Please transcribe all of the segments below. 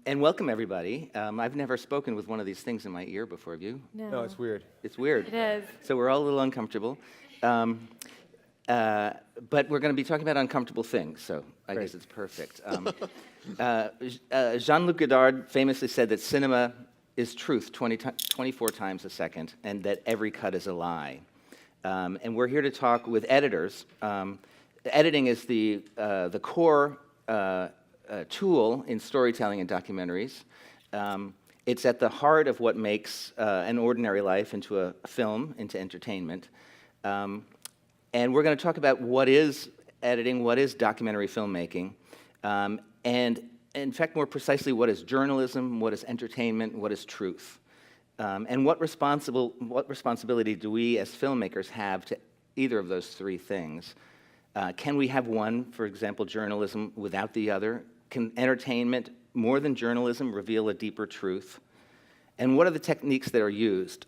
And welcome, everybody. I've never spoken with one of these things in my ear before. Have you? No, it's weird. It's weird. It is. So we're all a little uncomfortable. But we're going to be talking about uncomfortable things, so I guess it's perfect. Jean-Luc Godard famously said that cinema is truth 24 times a second, and that every cut is a lie. And we're here to talk with editors. Editing is the core tool in storytelling and documentaries. It's at the heart of what makes an ordinary life into a film, into entertainment. And we're going to talk about what is editing, what is documentary filmmaking, and in fact, more precisely, what is journalism, what is entertainment, what is truth, and what responsibility do we as filmmakers have to either of those three things? Can we have one, for example, journalism, without the other? Can entertainment, more than journalism, reveal a deeper truth? And what are the techniques that are used?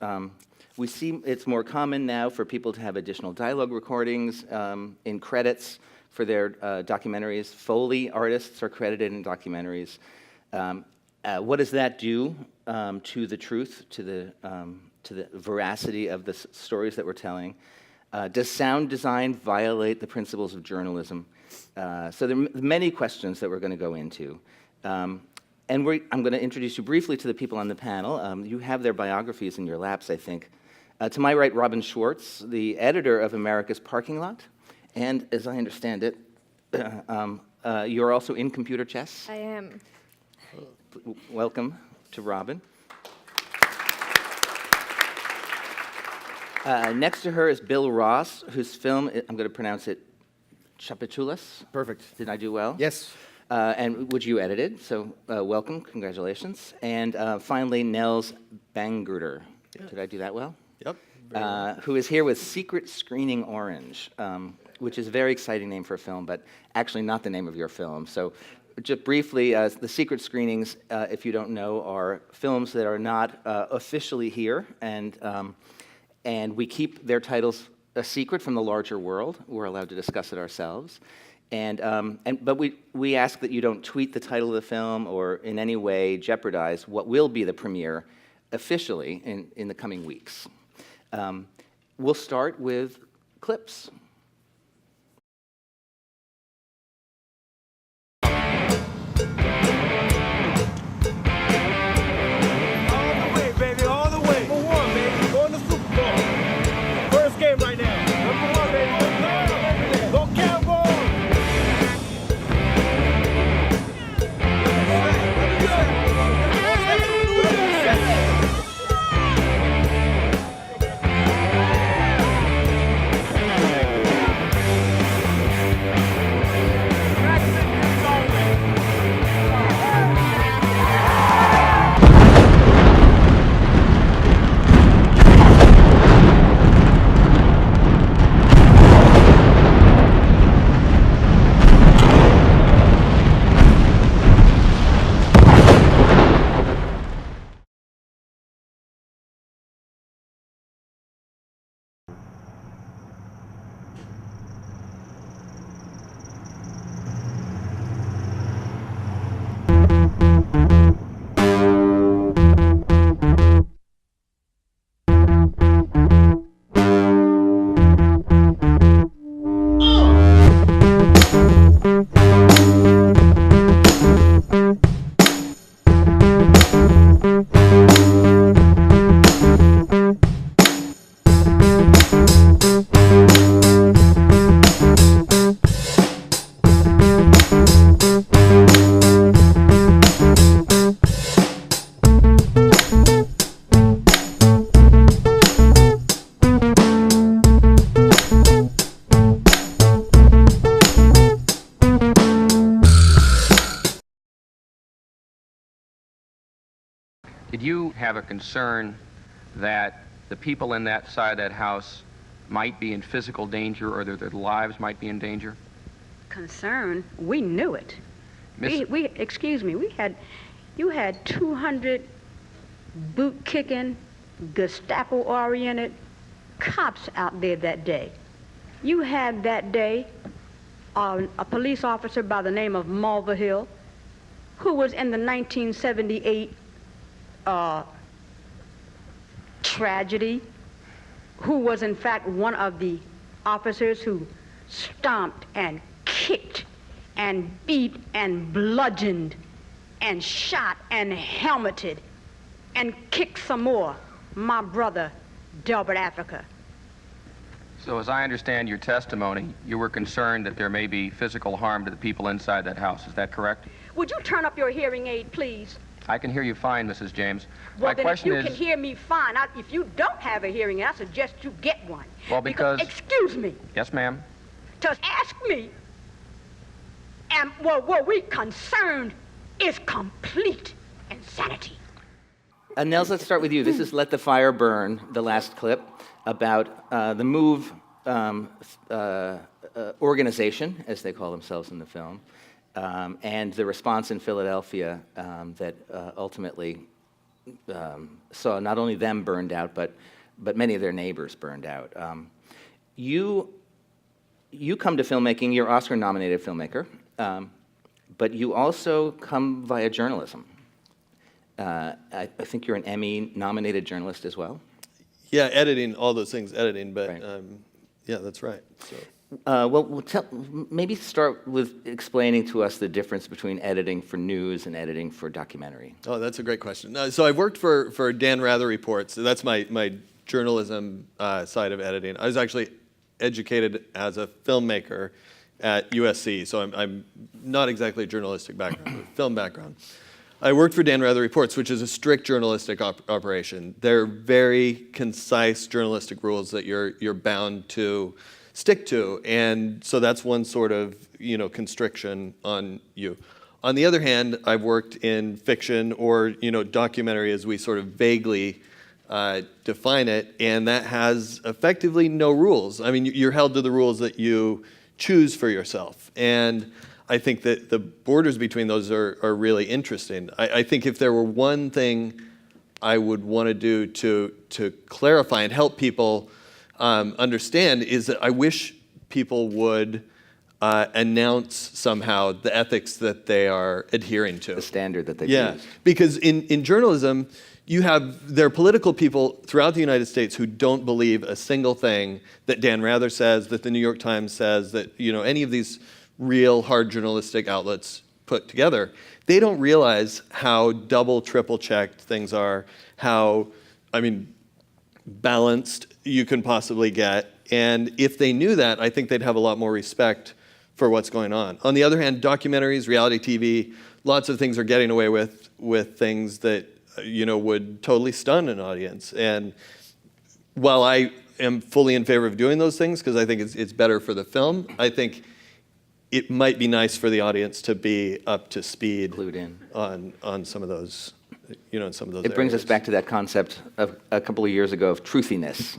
We see it's more common now for people to have additional dialogue recordings in credits for their documentaries. Foley artists are credited in documentaries. What does that do to the truth, to the veracity of the stories that we're telling? Does sound design violate the principles of journalism? So there are many questions that we're going to go into. And I'm going to introduce you briefly to the people on the panel. You have their biographies in your laps, I think. To my right, Robin Schwartz, the editor of America's Parking Lot. And as I understand it, you're also in computer chess. I am. Welcome to Robin. Next to her is Bill Ross, whose film, I'm going to pronounce it Tchoupitoulas. Perfect. Did I do well? Yes. And which you edited, so welcome, congratulations. And finally, Nels Bangerter. Yeah. Did I do that well? Yep. Who is here with Secret Screening Orange, which is a very exciting name for a film, but actually not the name of your film. So just briefly, the secret screenings, if you don't know, are films that are not officially here, and we keep their titles a secret from the larger world. We're allowed to discuss it ourselves. But we ask that you don't tweet the title of the film or in any way jeopardize what will be the premiere officially in the coming weeks. We'll start with clips. Did you have a concern that the people in that side of that house might be in physical danger or that their lives might be in danger? Concern? We knew it. Excuse me, you had 200 boot-kicking, Gestapo-oriented cops out there that day. You had that day a police officer by the name of Mulvihill who was in the 1978 tragedy, who was in fact one of the officers who stomped and kicked and beat and bludgeoned and shot and helmeted and kicked some more, my brother, Delbert Africa. So as I understand your testimony, you were concerned that there may be physical harm to the people inside that house. Is that correct? Would you turn up your hearing aid, please? I can hear you fine, Mrs. James. Well, My then question if you is... can hear me fine, if you don't have a hearing aid, I suggest you get one. Well, because... Excuse me. Yes, ma'am. Just ask me, and were we concerned is complete insanity. Nels, let's start with you. This is Let the Fire Burn, the last clip, about the MOVE organization, as they call themselves in the film, and the response in Philadelphia that ultimately saw not only them burned out, but many of their neighbors burned out. You come to filmmaking, you're Oscar-nominated filmmaker, but you also come via journalism. I think you're an Emmy-nominated journalist as well. Yeah, editing, all those things, editing, but Right. yeah, that's right. So. Well, maybe start with explaining to us the difference between editing for news and editing for documentary. Oh, that's a great question. So I've worked for Dan Rather Reports. So that's my journalism side of editing. I was actually educated as a filmmaker at USC, so I'm not exactly a journalistic background, but film background. I worked for Dan Rather Reports, which is a strict journalistic operation. They're very concise journalistic rules that you're bound to stick to, and so that's one sort of constriction on you. On the other hand, I've worked in fiction or documentary, as we sort of vaguely define it, and that has effectively no rules. I mean, you're held to the rules that you choose for yourself, and I think that the borders between those are really interesting. I think if there were one thing I would want to do to clarify and help people understand is that I wish people would announce somehow the ethics that they are adhering to. The standard that they Yeah, use. because in journalism, there are political people throughout the United States who don't believe a single thing that Dan Rather says, that the New York Times says, that any of these real hard journalistic outlets put together. They don't realize how double, triple checked things are, how, balanced you can possibly get. And if they knew that, I think they'd have a lot more respect for what's going on. On the other hand, documentaries, reality TV, lots of things are getting away with things that would totally stun an audience. And while I am fully in favor of doing those things because I think it's better for the film, I think it might be nice for the audience to be up to speed, Clued in. on some of those, in some of those. It brings us areas. back to that concept of a couple of years ago of truthiness.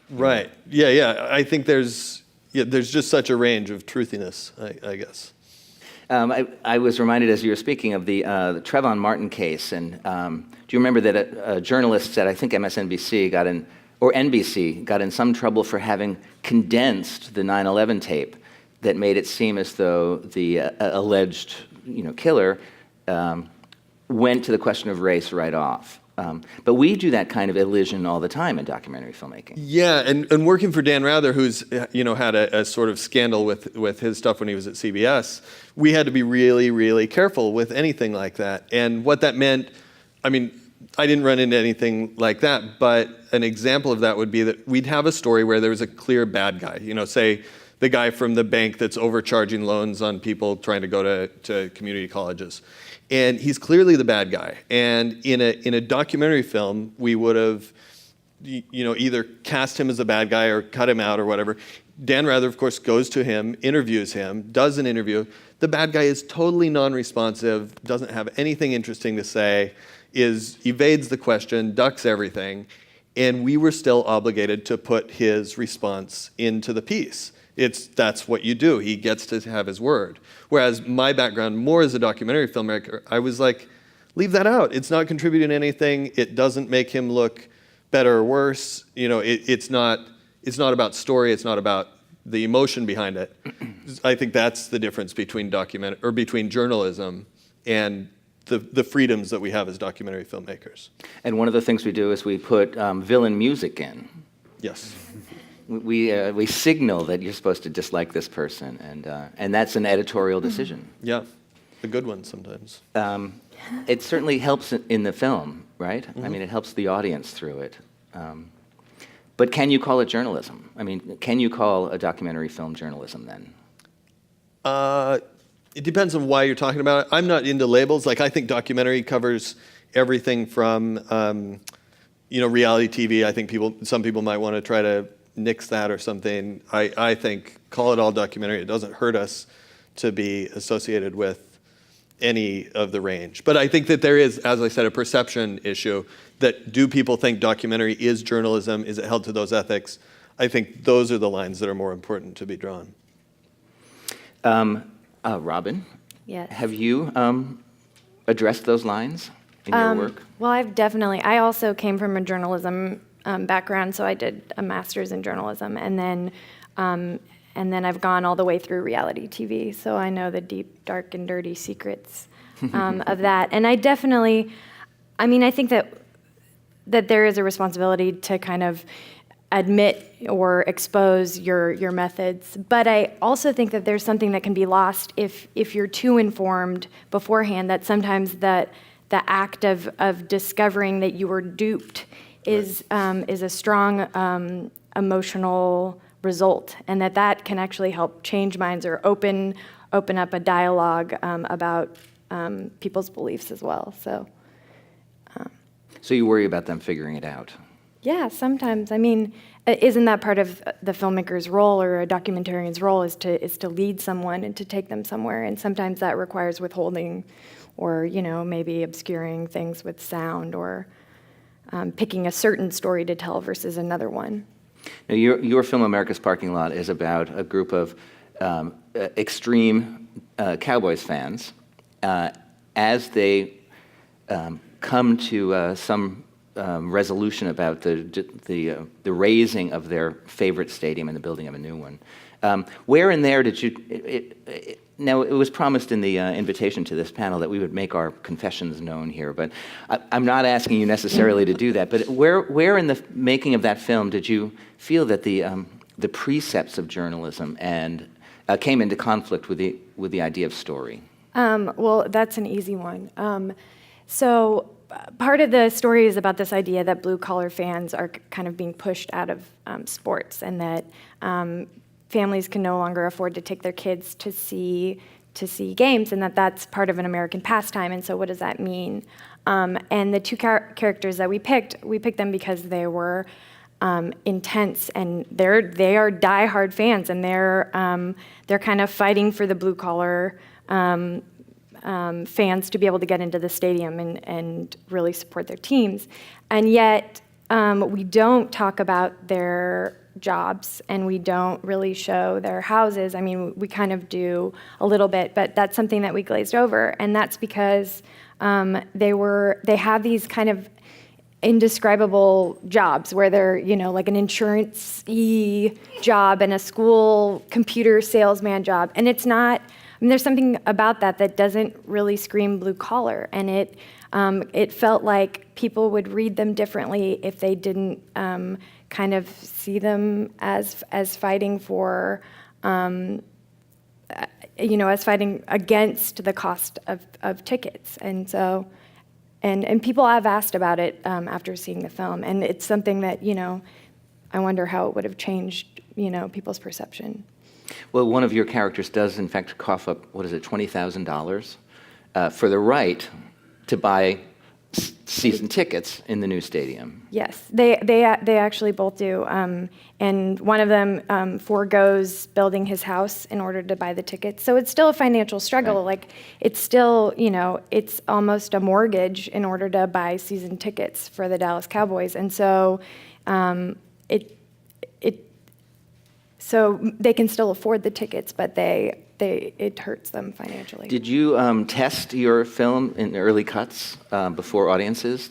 Right. Yeah. I think there's just such a range of truthiness, I guess. I was reminded as you were speaking of the Trayvon Martin case, and do you remember that a journalist at I think MSNBC or NBC got in some trouble for having condensed the 9/11 tape that made it seem as though the alleged killer went to the question of race right off. But we do that kind of elision all the time in documentary filmmaking. Yeah, and working for Dan Rather, who's had a sort of scandal with his stuff when he was at CBS, we had to be really, really careful with anything like that. And what that meant, I didn't run into anything like that, but an example of that would be that we'd have a story where there was a clear bad guy. Say the guy from the bank that's overcharging loans on people trying to go to community colleges. And he's clearly the bad guy. And in a documentary film, we would have, either cast him as the bad guy or cut him out or whatever. Dan Rather, of course, goes to him, interviews him, does an interview. The bad guy is totally non-responsive, doesn't have anything interesting to say, evades the question, ducks everything, and we were still obligated to put his response into the piece. That's what you do. He gets to have his word. Whereas my background, more as a documentary filmmaker, I was like, leave that out. It's not contributing anything. It doesn't make him look better or worse. It's not about story. It's not about the emotion behind it. I think that's the difference between between journalism and the freedoms that we have as documentary filmmakers. And one of the things we do is we put villain music in. Yes. We signal that you're supposed to dislike this person, and that's an editorial decision. Yeah, a good one sometimes. It certainly helps in the film, right? I mean, it helps the audience through it. But can you call it journalism? I mean, can you call a documentary film journalism then? It depends on why you're talking about it. I'm not into labels. Like, I think documentary covers everything from, reality TV. I think some people might want to try to nix that or something. I think call it all documentary. It doesn't hurt us to be associated with any of the range. But I think that there is, as I said, a perception issue that do people think documentary is journalism? Is it held to those ethics? I think those are the lines that are more important to be drawn. Robin, Yes. have you addressed those lines in your work? Well, I also came from a journalism background, so I did a master's in journalism, and then I've gone all the way through reality TV, so I know the deep, dark, and dirty secrets of that. And I definitely, I think that there is a responsibility to kind of admit or expose your methods, but I also think that there's something that can be lost if you're too informed beforehand, that sometimes the act of discovering that you were duped is a strong emotional result, and that can actually help change minds or open up a dialogue about people's beliefs as well. So you worry about them figuring it out? Yeah, sometimes. Isn't that part of the filmmaker's role or a documentarian's role is to lead someone and to take them somewhere? And sometimes that requires withholding or, maybe obscuring things with sound or picking a certain story to tell versus another one. Now, your film, America's Parking Lot, is about a group of extreme Cowboys fans as they come to some resolution about the raising of their favorite stadium and the building of a new one. Where in there did you? Now, it was promised in the invitation to this panel that we would make our confessions known here, but I'm not asking you necessarily to do that. But where in the making of that film did you feel that the precepts of journalism came into conflict with the idea of story? Well, that's an easy one. So part of the story is about this idea that blue-collar fans are kind of being pushed out of sports, and that families can no longer afford to take their kids to see games, and that's part of an American pastime. And so what does that mean? And the two characters that we picked them because they were intense, and they are diehard fans, and they're kind of fighting for the blue-collar fans to be able to get into the stadium and really support their teams. And yet we don't talk about their jobs, and we don't really show their houses. We kind of do a little bit, but that's something that we glazed over, and that's because they have these kind of indescribable jobs where they're, like an insurance-y job and a school computer salesman job, and it's not. There's something about that doesn't really scream blue collar, and it felt like people would read them differently if they didn't kind of see them as fighting for, as fighting against the cost of tickets, and so, and people have asked about it after seeing the film, and it's something that I wonder how it would have changed people's perception. Well, one of your characters does, in fact, cough up, $20,000 for the right to buy season tickets in the new stadium. Yes, they actually both do, and one of them forgoes building his house in order to buy the tickets. So it's still a financial struggle. Right. Like, it's still, it's almost a mortgage in order to buy season tickets for the Dallas Cowboys, and so so they can still afford the tickets, but it hurts them financially. Did you test your film in the early cuts before audiences?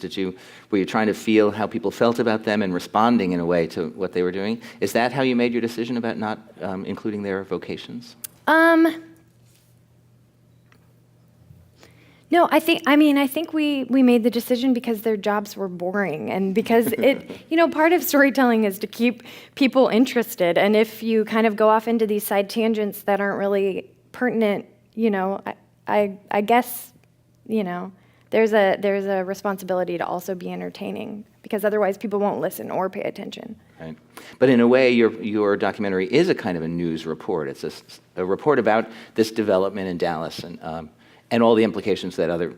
Were you trying to feel how people felt about them and responding in a way to what they were doing? Is that how you made your decision about not including their vocations? No, I think we made the decision because their jobs were boring, and because part of storytelling is to keep people interested. And if you kind of go off into these side tangents that aren't really pertinent, I guess, there's a responsibility to also be entertaining, because otherwise people won't listen or pay attention. Right. But in a way, your documentary is a kind of a news report. It's a report about this development in Dallas and all the implications that other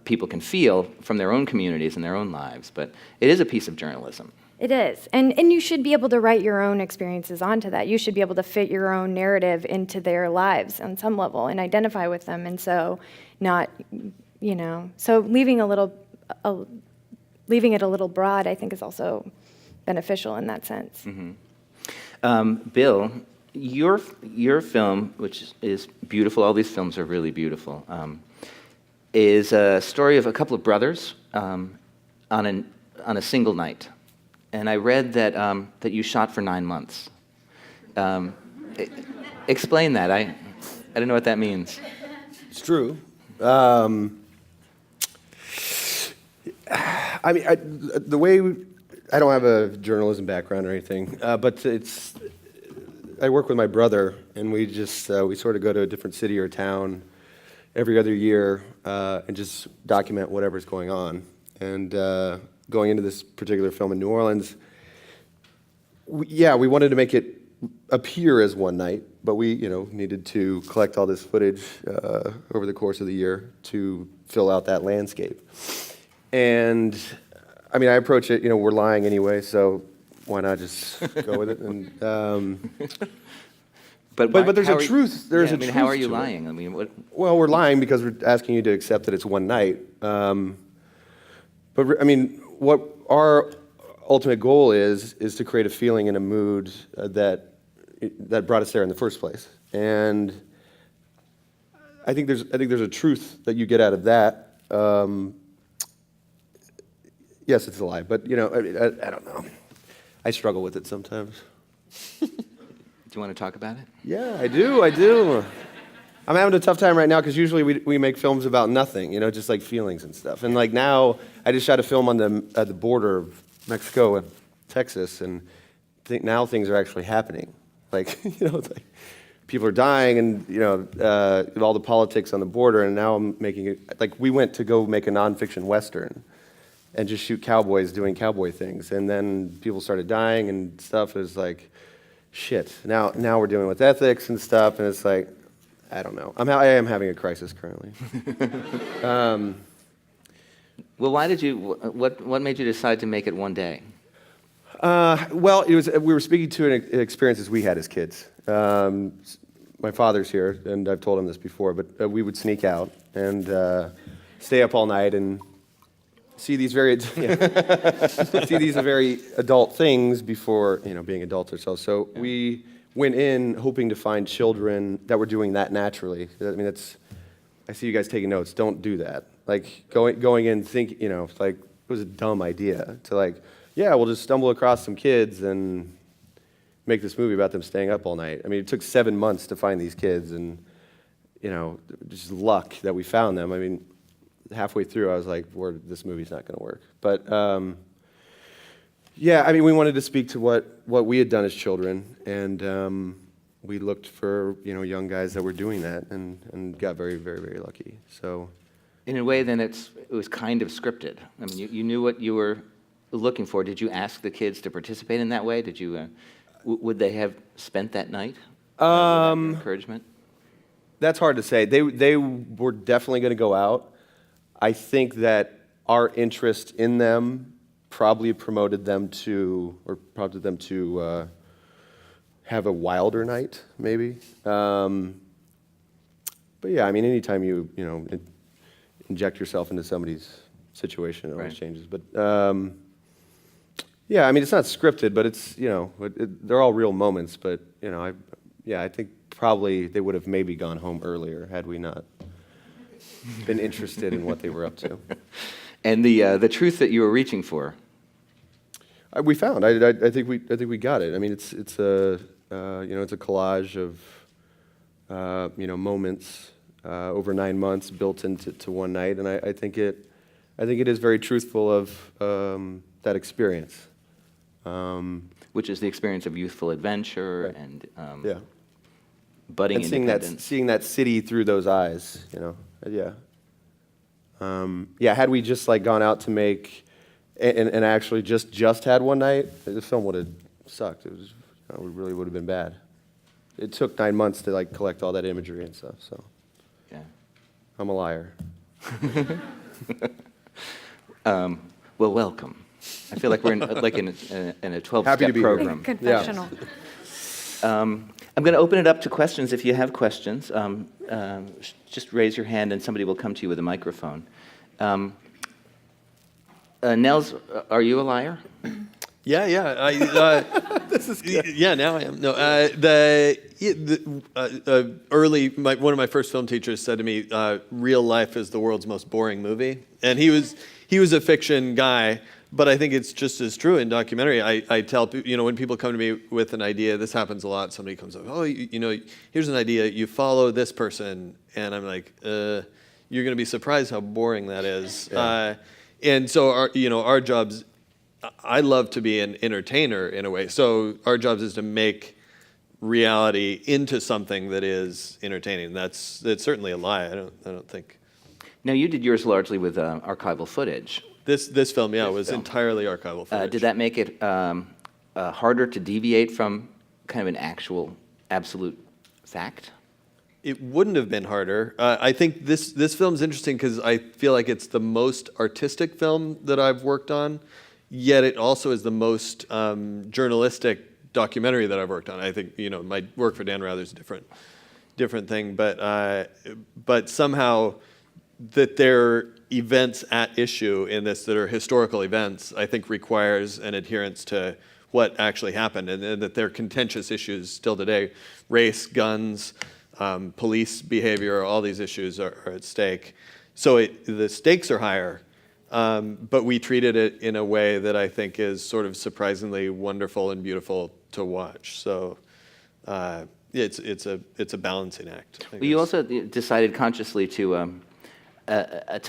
people can feel from their own communities and their own lives. But it is a piece of journalism. It is. And you should be able to write your own experiences onto that. You should be able to fit your own narrative into their lives on some level and identify with them. And so so leaving it a little broad, I think, is also beneficial in that sense. Mm-hmm. Bill, your film, which is beautiful, all these films are really beautiful, is a story of a couple of brothers on a single night. And I read that you shot for 9 months. Explain that. I don't know what that means. It's true. The way I don't have a journalism background or anything, but I work with my brother, and we sort of go to a different city or town every other year and just document whatever's going on. And going into this particular film in New Orleans, we wanted to make it appear as one night, but we needed to collect all this footage over the course of the year to fill out that landscape. And I approach it, we're lying anyway, so why not just go with it? And but there's a truth. There's a truth. How are you to lying? it. What? Well, we're lying because we're asking you to accept that it's one night. What our ultimate goal is to create a feeling and a mood that brought us there in the first place. And I think there's a truth that you get out of that. Yes, it's a lie, but I don't know. I struggle with it sometimes. Do you want to talk about it? Yeah, I do. I'm having a tough time right now because usually we make films about nothing, just like feelings and stuff. And like now, I just shot a film at the border of Mexico and Texas, and now things are actually happening. Like it's like people are dying, and all the politics on the border. And now I'm making it like we went to go make a nonfiction western and just shoot cowboys doing cowboy things, and then people started dying and stuff. It was like, shit. Now we're dealing with ethics and stuff, and it's like, I don't know. I am having a crisis currently. Well, why did you? What made you decide to make it one day? Well, we were speaking to an experiences we had as kids. My father's here, and I've told him this before, but we would sneak out and stay up all night and see these very adult things before being adults ourselves. So we went in hoping to find children that were doing that naturally. I see you guys taking notes. Don't do that. Like going in like it was a dumb idea to we'll just stumble across some kids and make this movie about them staying up all night. It took 7 months to find these kids, and just luck that we found them. Halfway through, I was like, this movie's not going to work. But, we wanted to speak to what we had done as children, and we looked for, young guys that were doing that, and got very, very, very lucky. So, in a way, then it was kind of scripted. You knew what you were looking for. Did you ask the kids to participate in that way? Did you? Would they have spent that night? Encouragement? That's hard to say. They were definitely going to go out. I think that our interest in them probably prompted them to have a wilder night, maybe. But yeah, anytime you inject yourself into somebody's situation, it always changes. But it's not scripted, but it's they're all real moments. But I think probably they would have maybe gone home earlier had we not been interested in what they were up to. And the truth that you were reaching for? We found. I think we got it. It's a collage of moments over 9 months, built into one night, and I think it is very truthful of that experience. Which is the experience of youthful adventure Right. and Yeah. budding And independence. seeing that city through those eyes, yeah. Yeah, had we just like gone out to make, and actually just had one night, the film would have sucked. It was, it really would have been bad. It took 9 months to like collect all that imagery and stuff, so Yeah. I'm a liar. Well, welcome. I feel like we're in a Happy to 12-step be here. program. Confessional. I'm going to open it up to questions. If you have questions, just raise your hand and somebody will come to you with a microphone. Nels, are you a liar? Yeah. Yeah, now I am. No, one of my first film teachers said to me, "Real life is the world's most boring movie," and he was a fiction guy. But I think it's just as true in documentary. I tell people, when people come to me with an idea, this happens a lot. Somebody comes up, here's an idea. You follow this person, and I'm like, you're going to be surprised how boring that is. Yeah. And so our jobs. I love to be an entertainer in a way. So our jobs is to make reality into something that is entertaining. That's certainly a lie. I don't think. Now, you did yours largely with archival footage. This film, was film. entirely archival footage. Did that make it harder to deviate from kind of an actual, absolute fact? It wouldn't have been harder. I think this film's interesting because I feel like it's the most artistic film that I've worked on, yet it also is the most journalistic documentary that I've worked on. I think my work for Dan Rather's a different thing, but somehow that there are events at issue in this that are historical events, I think requires an adherence to what actually happened, and that there are contentious issues still today. Race, guns, police behavior, all these issues are at stake. So the stakes are higher, but we treated it in a way that I think is sort of surprisingly wonderful and beautiful to watch. So it's a balancing act. Well, you also decided consciously to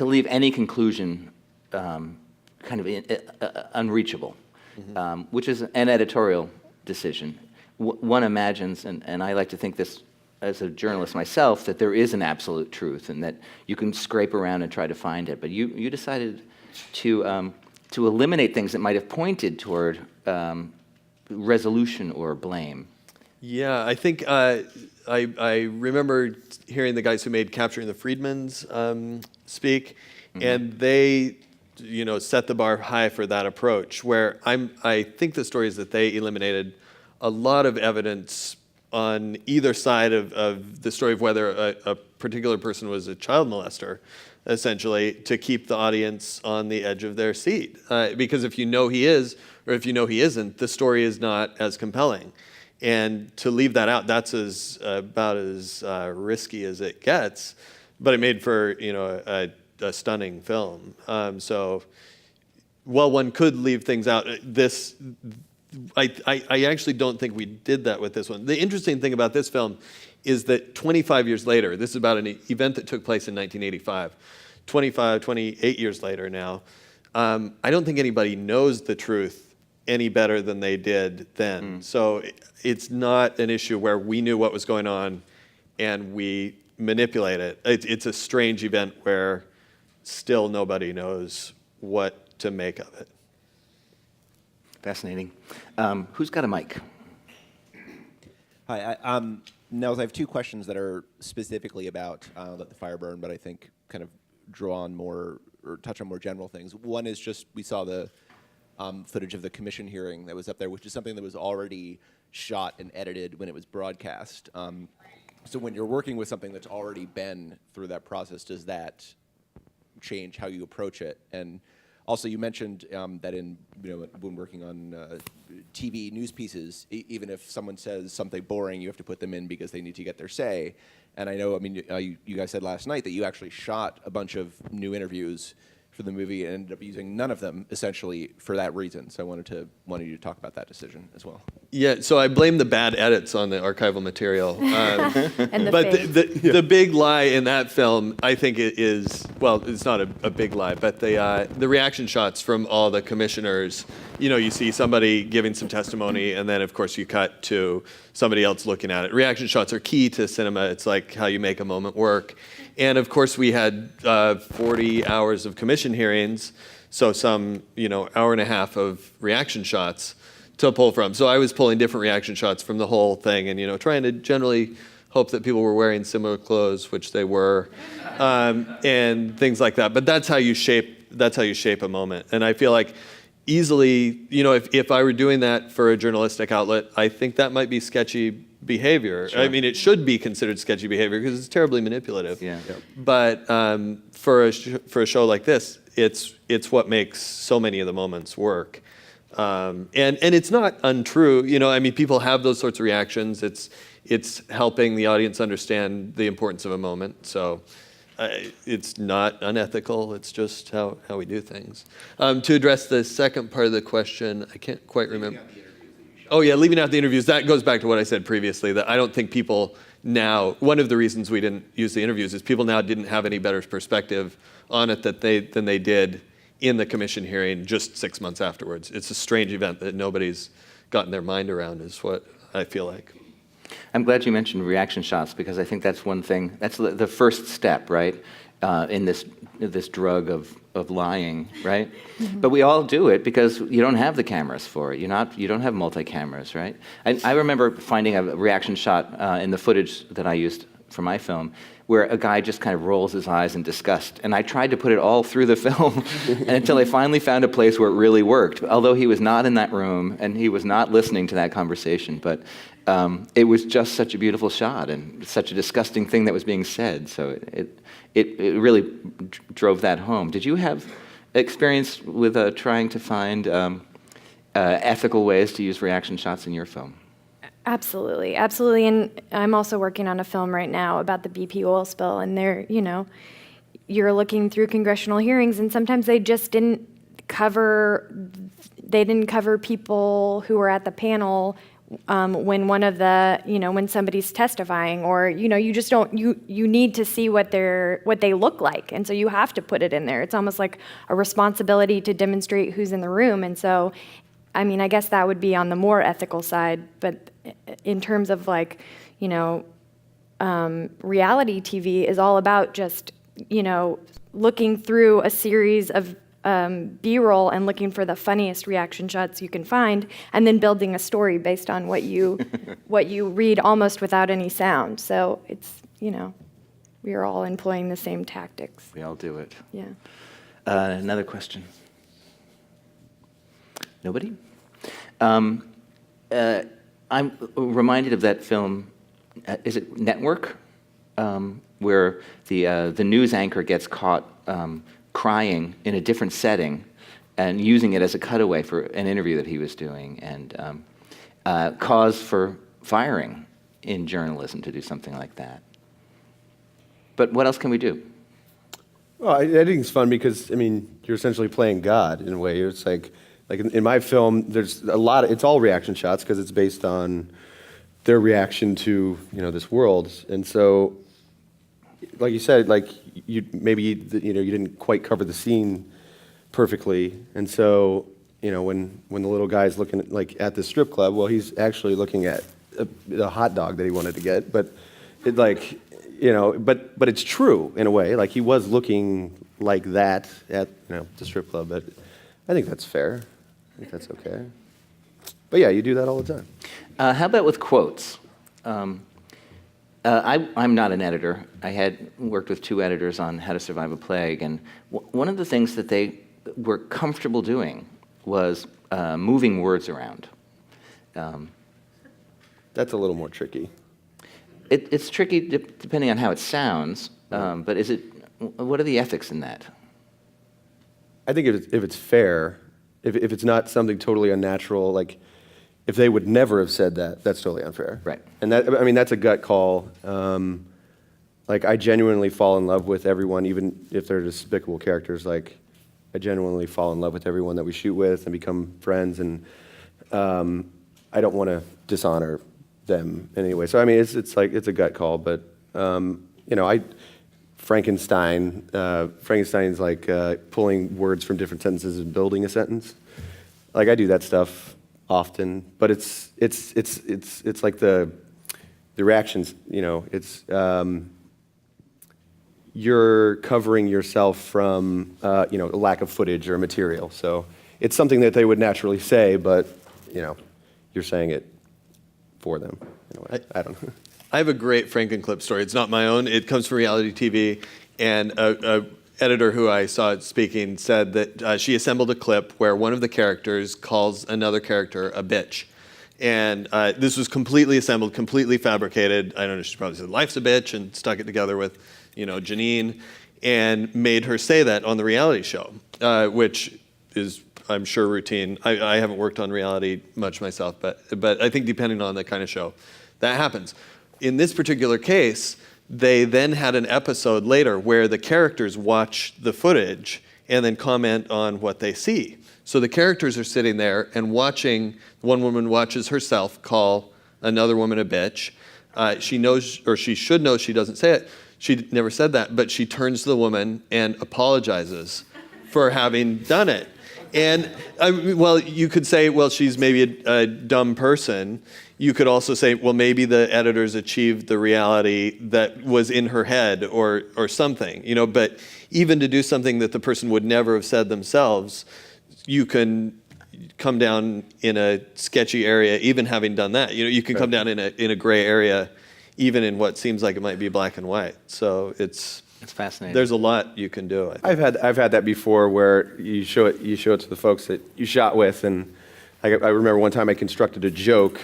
leave any conclusion kind of unreachable, which is an editorial decision. One imagines, and I like to think this as a journalist myself, that there is an absolute truth and that you can scrape around and try to find it. But you decided to eliminate things that might have pointed toward resolution or blame. Yeah, I think I remember hearing the guys who made Capturing the Freedmans speak, and they, set the bar high for that approach. Where I think the story is that they eliminated a lot of evidence on either side of the story of whether a particular person was a child molester, essentially, to keep the audience on the edge of their seat. Because if you know he is, or if you know he isn't, the story is not as compelling. And to leave that out, that's about as risky as it gets. But it made for a stunning film. So while one could leave things out, I actually don't think we did that with this one. The interesting thing about this film is that 25 years later, this is about an event that took place in 1985, 28 years later now, I don't think anybody knows the truth any better than they did then. So it's not an issue where we knew what was going on and we manipulate it. It's a strange event where still nobody knows what to make of it. Fascinating. Who's got a mic? Hi, Nels, I have two questions that are specifically about Let the Fire Burn, but I think kind of draw on more or touch on more general things. One is just we saw the footage of the commission hearing that was up there, which is something that was already shot and edited when it was broadcast. So when you're working with something that's already been through that process, does that change how you approach it? And also, you mentioned that when working on TV news pieces, even if someone says something boring, you have to put them in because they need to get their say. And I know, you guys said last night that you actually shot a bunch of new interviews for the movie and ended up using none of them essentially for that reason. So I wanted you to talk about that decision as well. Yeah, so I blame the bad edits on the archival material. And the But fades. the big lie in that film, I think it is, well, it's not a big lie, but the reaction shots from all the commissioners, you see somebody giving some testimony, and then, of course, you cut to somebody else looking at it. Reaction shots are key to cinema. It's like how you make a moment work. And, of course, we had 40 hours of commission hearings, so some, hour and a half of reaction shots to pull from. So I was pulling different reaction shots from the whole thing and, trying to generally hope that people were wearing similar clothes, which they were, and things like that. But that's how you shape a moment. And I feel like easily, if I were doing that for a journalistic outlet, I think that might be sketchy behavior. Sure. I mean, it should be considered sketchy behavior because it's terribly manipulative. Yeah. But for a show like this, it's what makes so many of the moments work. And it's not untrue. People have those sorts of reactions. It's helping the audience understand the importance of a moment. So it's not unethical. It's just how we do things. To address the second part of the question, I can't quite remember. Oh yeah, leaving out the interviews. That goes back to what I said previously, that I don't think people now, one of the reasons we didn't use the interviews is people now didn't have any better perspective on it than they did in the commission hearing just 6 months afterwards. It's a strange event that nobody's gotten their mind around, is what I feel like. I'm glad you mentioned reaction shots because I think that's one thing, that's the first step, right, in this drug of lying, right? Mm-hmm. But we all do it because you don't have the cameras for it. You don't have multi-cameras, right? I remember finding a reaction shot in the footage that I used for my film where a guy just kind of rolls his eyes in disgust. And I tried to put it all through the film until I finally found a place where it really worked, although he was not in that room and he was not listening to that conversation. But it was just such a beautiful shot and such a disgusting thing that was being said. So it really drove that home. Did you have experience with trying to find ethical ways to use reaction shots in your film? Absolutely, absolutely. And I'm also working on a film right now about the BP oil spill, and you're looking through congressional hearings, and sometimes they just didn't cover people who were at the panel when when somebody's testifying, or you just don't, you need to see what they look like, and so you have to put it in there. It's almost like a responsibility to demonstrate who's in the room, and so I guess that would be on the more ethical side, but in terms of reality TV is all about just, looking through a series of B-roll and looking for the funniest reaction shots you can find, and then building a story based on what you read almost without any sound. So it's, we are all employing the same tactics. We all do it. Yeah. Another question. Nobody? I'm reminded of that film, is it Network? Where the news anchor gets caught crying in a different setting and using it as a cutaway for an interview that he was doing, and cause for firing in journalism to do something like that. But what else can we do? Well, I think it's fun because, you're essentially playing God in a way. It's like in my film, there's a lot it's all reaction shots because it's based on their reaction to, this world. And so, like you said, you didn't quite cover the scene perfectly. And so, when the little guy's looking at the strip club, well, he's actually looking at a hot dog that he wanted to get. But but it's true in a way. He was looking like that at the strip club. But I think that's fair. I think that's okay. But yeah, you do that all the time. How about with quotes? I'm not an editor. I had worked with 2 editors on How to Survive a Plague, and one of the things that they were comfortable doing was moving words around. That's a little more tricky. It's tricky depending on how it sounds, but what are the ethics in that? I think if it's fair, if it's not something totally unnatural, if they would never have said that, that's totally unfair. Right. And that's a gut call. I genuinely fall in love with everyone, even if they're despicable characters. I genuinely fall in love with everyone that we shoot with and become friends, and I don't want to dishonor them in any way. So I mean, it's a gut call, but Frankenstein's like pulling words from different sentences and building a sentence. Like I do that stuff often, but it's like the reactions. It's you're covering yourself from a lack of footage or material. So it's something that they would naturally say, but you're saying it for them. I don't know. I have a great Frankenclip story. It's not my own. It comes from reality TV, and a editor who I saw it speaking said that she assembled a clip where one of the characters calls another character a bitch. And this was completely assembled, completely fabricated. I don't know, she probably said, life's a bitch, and stuck it together with, Janine, and made her say that on the reality show, which is, I'm sure, routine. I haven't worked on reality much myself, but I think depending on the kind of show, that happens. In this particular case, they then had an episode later where the characters watch the footage and then comment on what they see. So the characters are sitting there and watching, one woman watches herself call another woman a bitch. She knows, or she should know, she doesn't say it. She never said that, but she turns to the woman and apologizes for having done it. And, you could say, well, she's maybe a dumb person. You could also say, well, maybe the editors achieved the reality that was in her head or something, but even to do something that the person would never have said themselves, you can come down in a sketchy area, even having done that. You can come down in a gray area, even in what seems like it might be black and white. So it's fascinating. There's a lot you can do. I've had that before, where you show it to the folks that you shot with, and I remember one time I constructed a joke,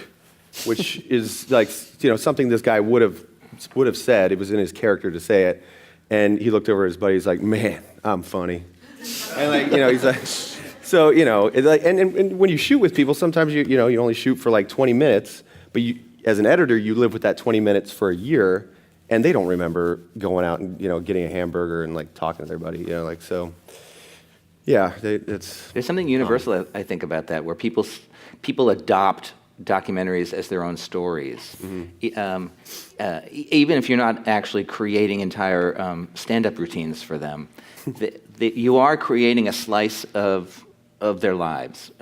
which is like something this guy would have said. It was in his character to say it, and he looked over at his buddy. He's like, "Man, I'm funny," and he's like, so it's like, and when you shoot with people, sometimes you only shoot for like 20 minutes, but as an editor, you live with that 20 minutes for a year. And they don't remember going out and getting a hamburger and like talking to their buddy, so. Yeah, it's. There's something universal, I think, about that, where people adopt documentaries as their own stories. Mm-hmm. Even if you're not actually creating entire stand-up routines for them, you are creating a slice of their lives.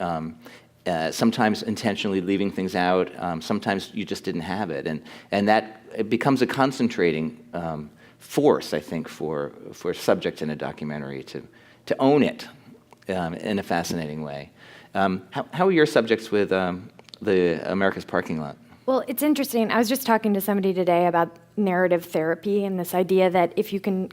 Sometimes intentionally leaving things out. Sometimes you just didn't have it, and that it becomes a concentrating force, I think, for subjects in a documentary to own it in a fascinating way. How are your subjects with the America's Parking Lot? Well, it's interesting. I was just talking to somebody today about narrative therapy and this idea that if you can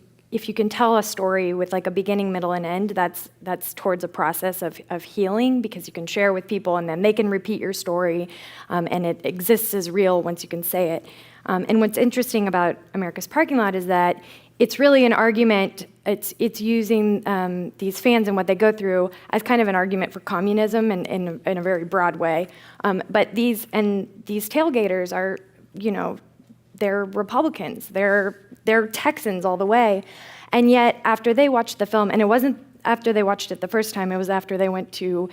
tell a story with like a beginning, middle, and end, that's towards a process of healing, because you can share with people and then they can repeat your story, and it exists as real once you can say it. And what's interesting about America's Parking Lot is that it's really an argument. It's using these fans and what they go through as kind of an argument for communism in a very broad way. But these tailgaters are, they're Republicans. They're Texans all the way. And yet, after they watched the film, and it wasn't after they watched it the first time, it was after they went to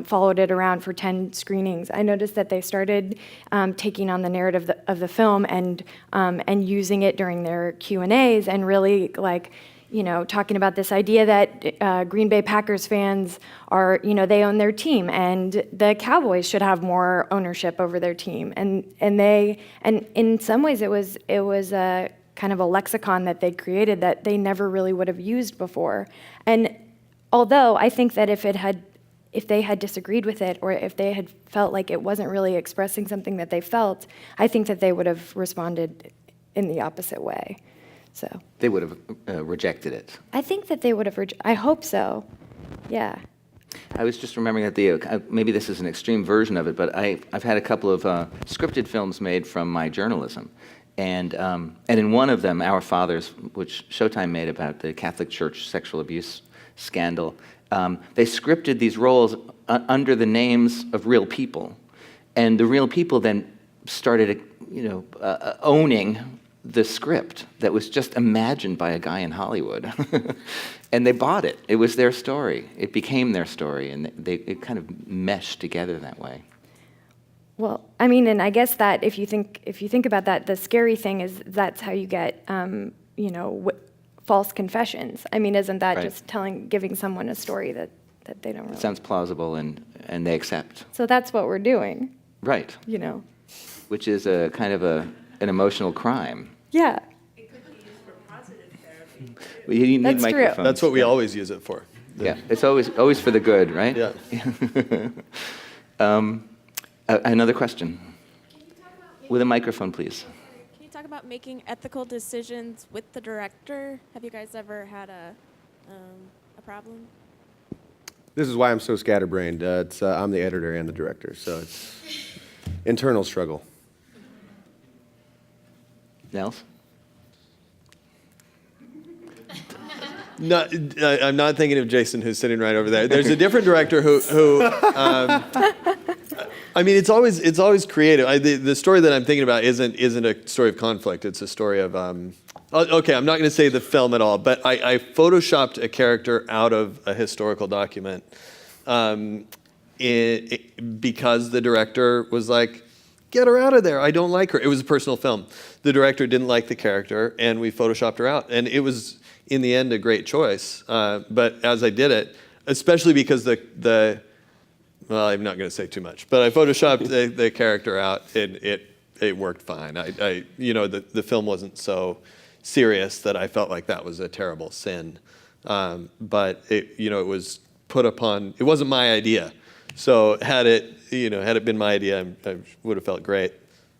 followed it around for 10 screenings, I noticed that they started taking on the narrative of the film and using it during their Q&As, and really talking about this idea that Green Bay Packers fans are, they own their team, and the Cowboys should have more ownership over their team, and in some ways it was a kind of a lexicon that they created that they never really would have used before. And although I think that if they had disagreed with it, or if they had felt like it wasn't really expressing something that they felt, I think that they would have responded in the opposite way. So they would have rejected it. I think that they would have. I hope so. Yeah. I was just remembering that maybe this is an extreme version of it, but I've had a couple of scripted films made from my journalism, and in one of them, Our Fathers, which Showtime made about the Catholic Church sexual abuse scandal. They scripted these roles under the names of real people, and the real people then started, owning the script that was just imagined by a guy in Hollywood. And they bought it. It was their story. It became their story, and it kind of meshed together that way. Well, I mean, and I guess that if you think about that, the scary thing is that's how you get, false confessions. I mean, isn't that Right. just giving someone a story that they don't really? It sounds plausible, and they accept. So that's what we're doing, Right. Which is a kind of an emotional crime. Yeah. Well, you need That's true. microphones. That's what we always use it for. Yeah, it's always for the good, right? Yeah. Another question. With a microphone, please. Can you talk about making ethical decisions with the director? Have you guys ever had a problem? This is why I'm so scatterbrained. I'm the editor and the director, so it's internal struggle. Nels? No, I'm not thinking of Jason, who's sitting right over there. There's a different director who I mean, it's always creative. The story that I'm thinking about isn't a story of conflict. It's a story of okay, I'm not going to say the film at all, but I photoshopped a character out of a historical document because the director was like, get her out of there. I don't like her. It was a personal film. The director didn't like the character, and we photoshopped her out. And it was, in the end, a great choice. But as I did it, especially because well, I'm not going to say too much, but I photoshopped the character out, and it worked fine. The film wasn't so serious that I felt like that was a terrible sin. But it was put upon. It wasn't my idea. So had it been my idea, I would have felt great.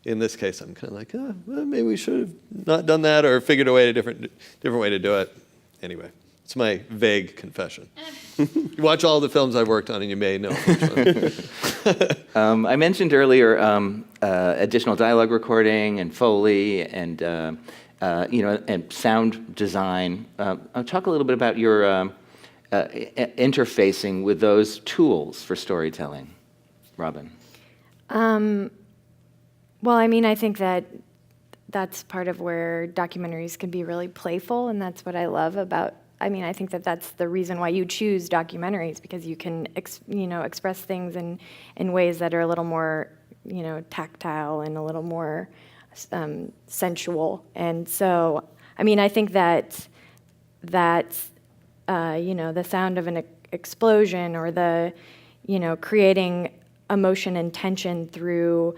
In this case, I'm kind of like, well, maybe we should have not done that or figured a different way to do it. Anyway, it's my vague confession. You watch all the films I've worked on, and you may know which one. I mentioned earlier additional dialogue recording and Foley and and sound design. I'll talk a little bit about your interfacing with those tools for storytelling, Robin. Well, I mean, I think that's part of where documentaries can be really playful, and that's what I love about. I mean, I think that's the reason why you choose documentaries, because you can, express things in ways that are a little more, tactile and a little more sensual. And so, I mean, I think that the sound of an explosion or the, creating emotion and tension through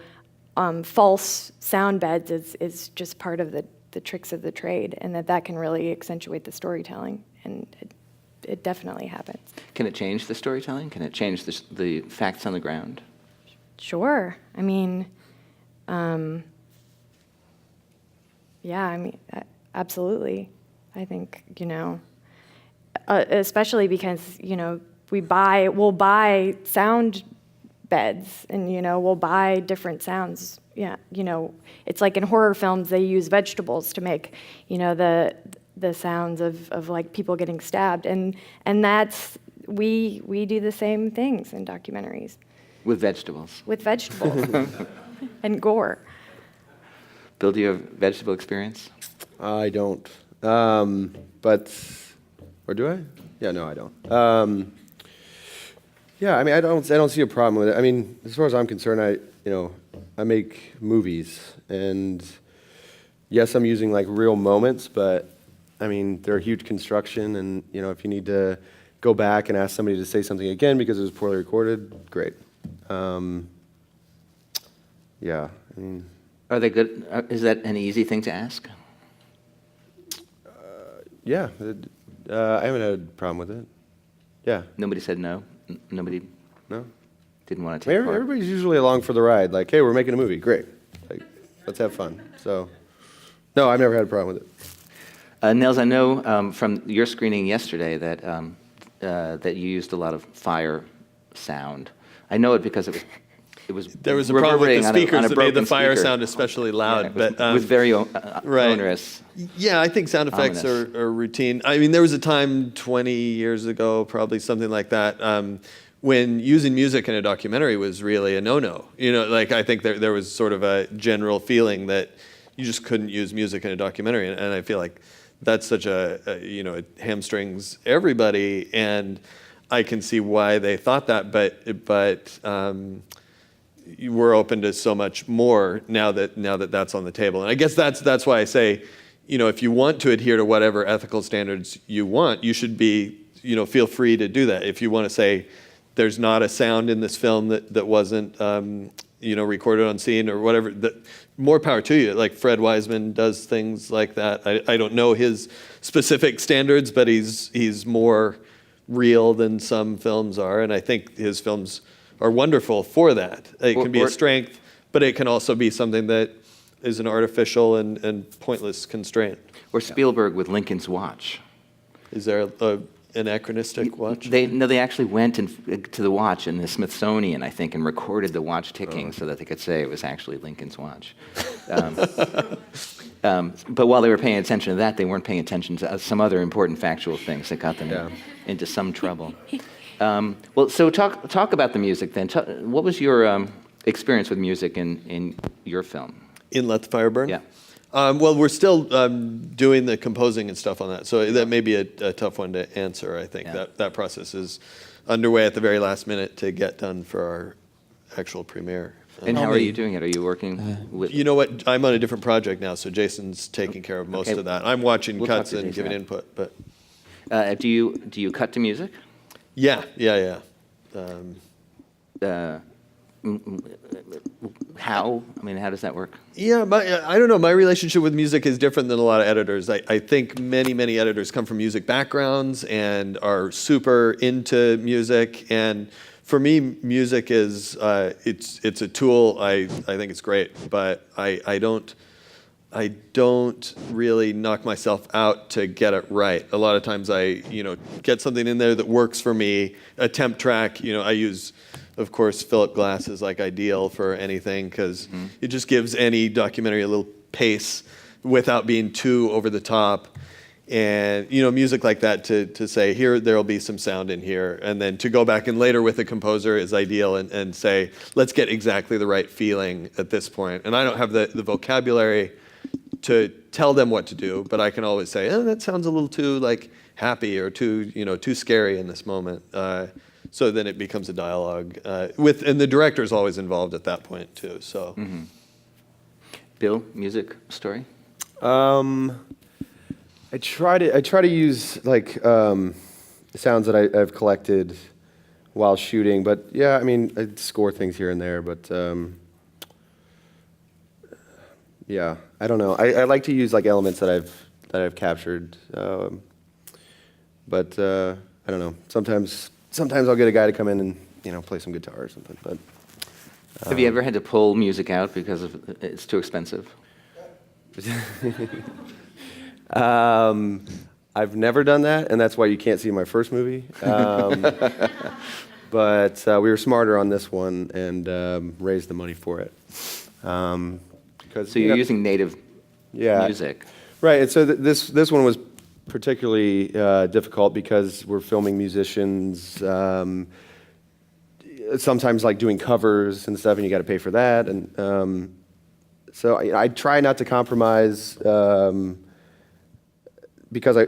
false sound beds is just part of the tricks of the trade, and that can really accentuate the storytelling, and it definitely happens. Can it change the storytelling? Can it change the facts on the ground? Sure. I mean, absolutely. I think, especially because, we'll buy sound beds, and we'll buy different sounds. Yeah, it's like in horror films they use vegetables to make the sounds of like people getting stabbed, and that's we do the same things in documentaries With vegetables. And gore. Bill, do you have vegetable experience? I don't. Or do I? Yeah, no, I don't. Yeah, I mean, I don't see a problem with it. I mean, as far as I'm concerned, I make movies, and yes, I'm using like real moments, but I mean, they're a huge construction, and if you need to go back and ask somebody to say something again because it was poorly recorded, great. Yeah, I mean. Are they good? Is that an easy thing to ask? Yeah, I haven't had a problem with it. Yeah. Nobody said no? Nobody No. didn't want to take part? Everybody's usually along for the ride. Like, hey, we're making a movie. Great. Like, let's have fun. So, no, I've never had a problem with it. Nels, I know from your screening yesterday that that you used a lot of fire sound. I know it because it was There was a problem with the reverberating speakers on a that made the broken fire speaker. sound especially loud. Yeah, but it was very right. onerous. Yeah, I think sound effects Ominous. are routine. I mean, there was a time 20 years ago, probably something like that, when using music in a documentary was really a no-no. I think there was sort of a general feeling that you just couldn't use music in a documentary, and I feel like that's such it hamstrings everybody, and I can see why they thought that, but we're open to so much more now that that's on the table. And I guess that's why I say, if you want to adhere to whatever ethical standards you want, you should be, feel free to do that. If you want to say there's not a sound in this film that wasn't, recorded on scene or whatever, more power to you. Like Fred Wiseman does things like that. I don't know his specific standards, but he's more real than some films are, and I think his films are wonderful for that. It can be a strength, but it can also be something that is an artificial and pointless constraint. Or Spielberg with Lincoln's Watch. Is there an anachronistic watch? They actually went to the watch in the Smithsonian, I think, and recorded the watch ticking so that they could say it was actually Lincoln's watch. But while they were paying attention to that, they weren't paying attention to some other important factual things that got them into some trouble. So talk about the music then. What was your experience with music in your film? In Let the Fire Burn? Yeah. Well, we're still doing the composing and stuff on that, so that may be a tough one to answer, I think. Yeah. That process is underway at the very last minute to get done for our actual premiere. And how are you doing it? Are you working with... You know what? I'm on a different project now, so Jason's taking care of most of that. I'm watching cuts and giving input, but... Do you cut to music? Yeah. How? I mean, how does that work? Yeah, I don't know. My relationship with music is different than a lot of editors. I think many editors come from music backgrounds and are super into music. And for me, music is it's a tool. I think it's great, but I don't really knock myself out to get it right. A lot of times I get something in there that works for me. A temp track, I use, of course, Philip Glass is like ideal for anything because it just gives any documentary a little pace without being too over the top. And music like that to say, here there'll be some sound in here, and then to go back and later with a composer is ideal and say, let's get exactly the right feeling at this point. And I don't have the vocabulary to tell them what to do, but I can always say, that sounds a little too happy or too scary in this moment. So then it becomes a dialogue and the director's always involved at that point too. So, Bill, music story. I try to use sounds that I've collected while shooting, but yeah, I mean I score things here and there, but yeah, I don't know. I like to use elements that I've captured, but I don't know. Sometimes I'll get a guy to come in and play some guitar or something. But have you ever had to pull music out because it's too expensive? I've never done that, and that's why you can't see my first movie. But we were smarter on this one and raised the money for it. So you're using native music. Right, and so this one was particularly difficult because we're filming musicians, sometimes doing covers and stuff, and you got to pay for that. And so I try not to compromise because I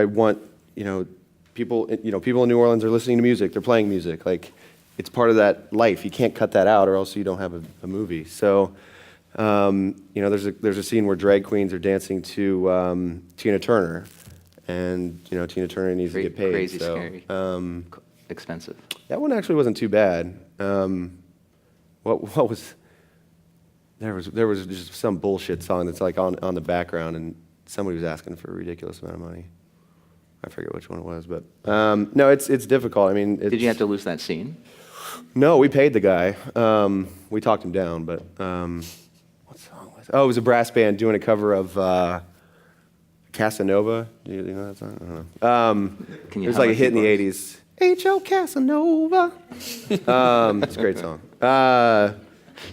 want people in New Orleans are listening to music, they're playing music, it's part of that life. You can't cut that out, or else you don't have a movie. So. There's a scene where drag queens are dancing to Tina Turner, and Tina Turner needs to get paid. Crazy, so, scary, expensive. That one actually wasn't too bad. What was there was just some bullshit song that's on the background, and somebody was asking for a ridiculous amount of money. I forget which one it was, but no, it's difficult. I mean, did you have to lose that scene? No, we paid the guy. We talked him down, but. What song was it? Oh, it was a brass band doing a cover of Casanova. Do you know that song? I don't know. It was a hit in the 80s. H.O. Casanova. It's a great song.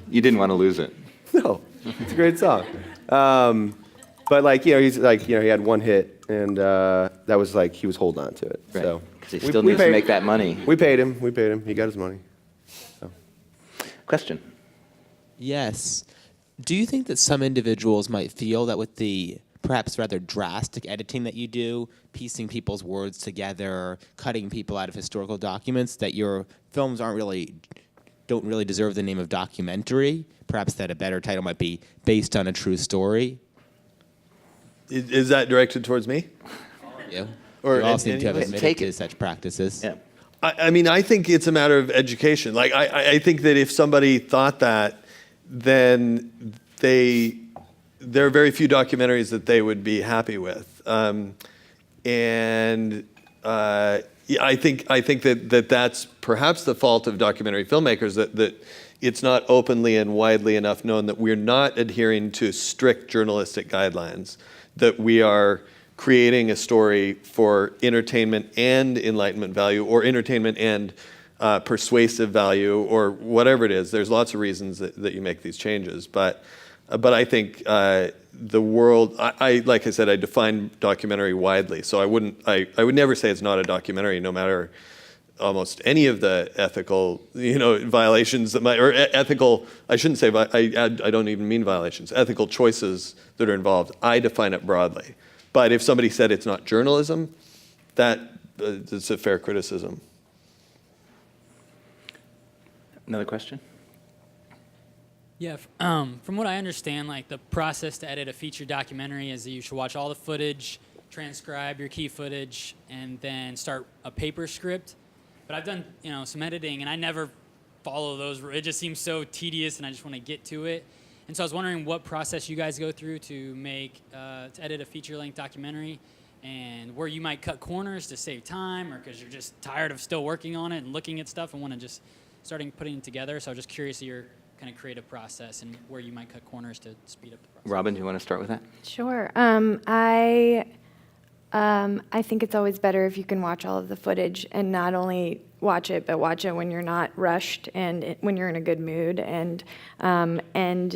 You didn't want to lose it. No, it's a great song. But he's he had one hit, and that was he was holding on to it. Right. So because he still needs to make that money. We paid him. He got his money. So. Question. Yes. Do you think that some individuals might feel that with the perhaps rather drastic editing that you do, piecing people's words together, cutting people out of historical documents, that your films don't really deserve the name of documentary? Perhaps that a better title might be based on a true story? Is that directed towards me? Yeah. Or You all seem to have any- admitted Take to it. such practices. Yeah. I mean, I think it's a matter of education. Like, I think that if somebody thought that, then there are very few documentaries that they would be happy with. And I think that that's perhaps the fault of documentary filmmakers, that it's not openly and widely enough known that we're not adhering to strict journalistic guidelines, that we are creating a story for entertainment and enlightenment value, or entertainment and persuasive value, or whatever it is. There's lots of reasons that you make these changes, but I think the world. Like I said, I define documentary widely, so I would never say it's not a documentary, no matter almost any of the ethical violations that or ethical. I shouldn't say. I don't even mean violations. Ethical choices that are involved. I define it broadly. But if somebody said it's not journalism, that's a fair criticism. Another question? Yeah, from what I understand, like the process to edit a feature documentary is that you should watch all the footage, transcribe your key footage, and then start a paper script. But I've done some editing, and I never follow those. It just seems so tedious, and I just want to get to it. And so I was wondering what process you guys go through to edit a feature-length documentary, and where you might cut corners to save time, or because you're just tired of still working on it and looking at stuff and want to just putting it together. So I was just curious of your kind of creative process and where you might cut corners to speed up the process. Robin, do you want to start with that? Sure. I think it's always better if you can watch all of the footage, and not only watch it, but watch it when you're not rushed and when you're in a good mood. And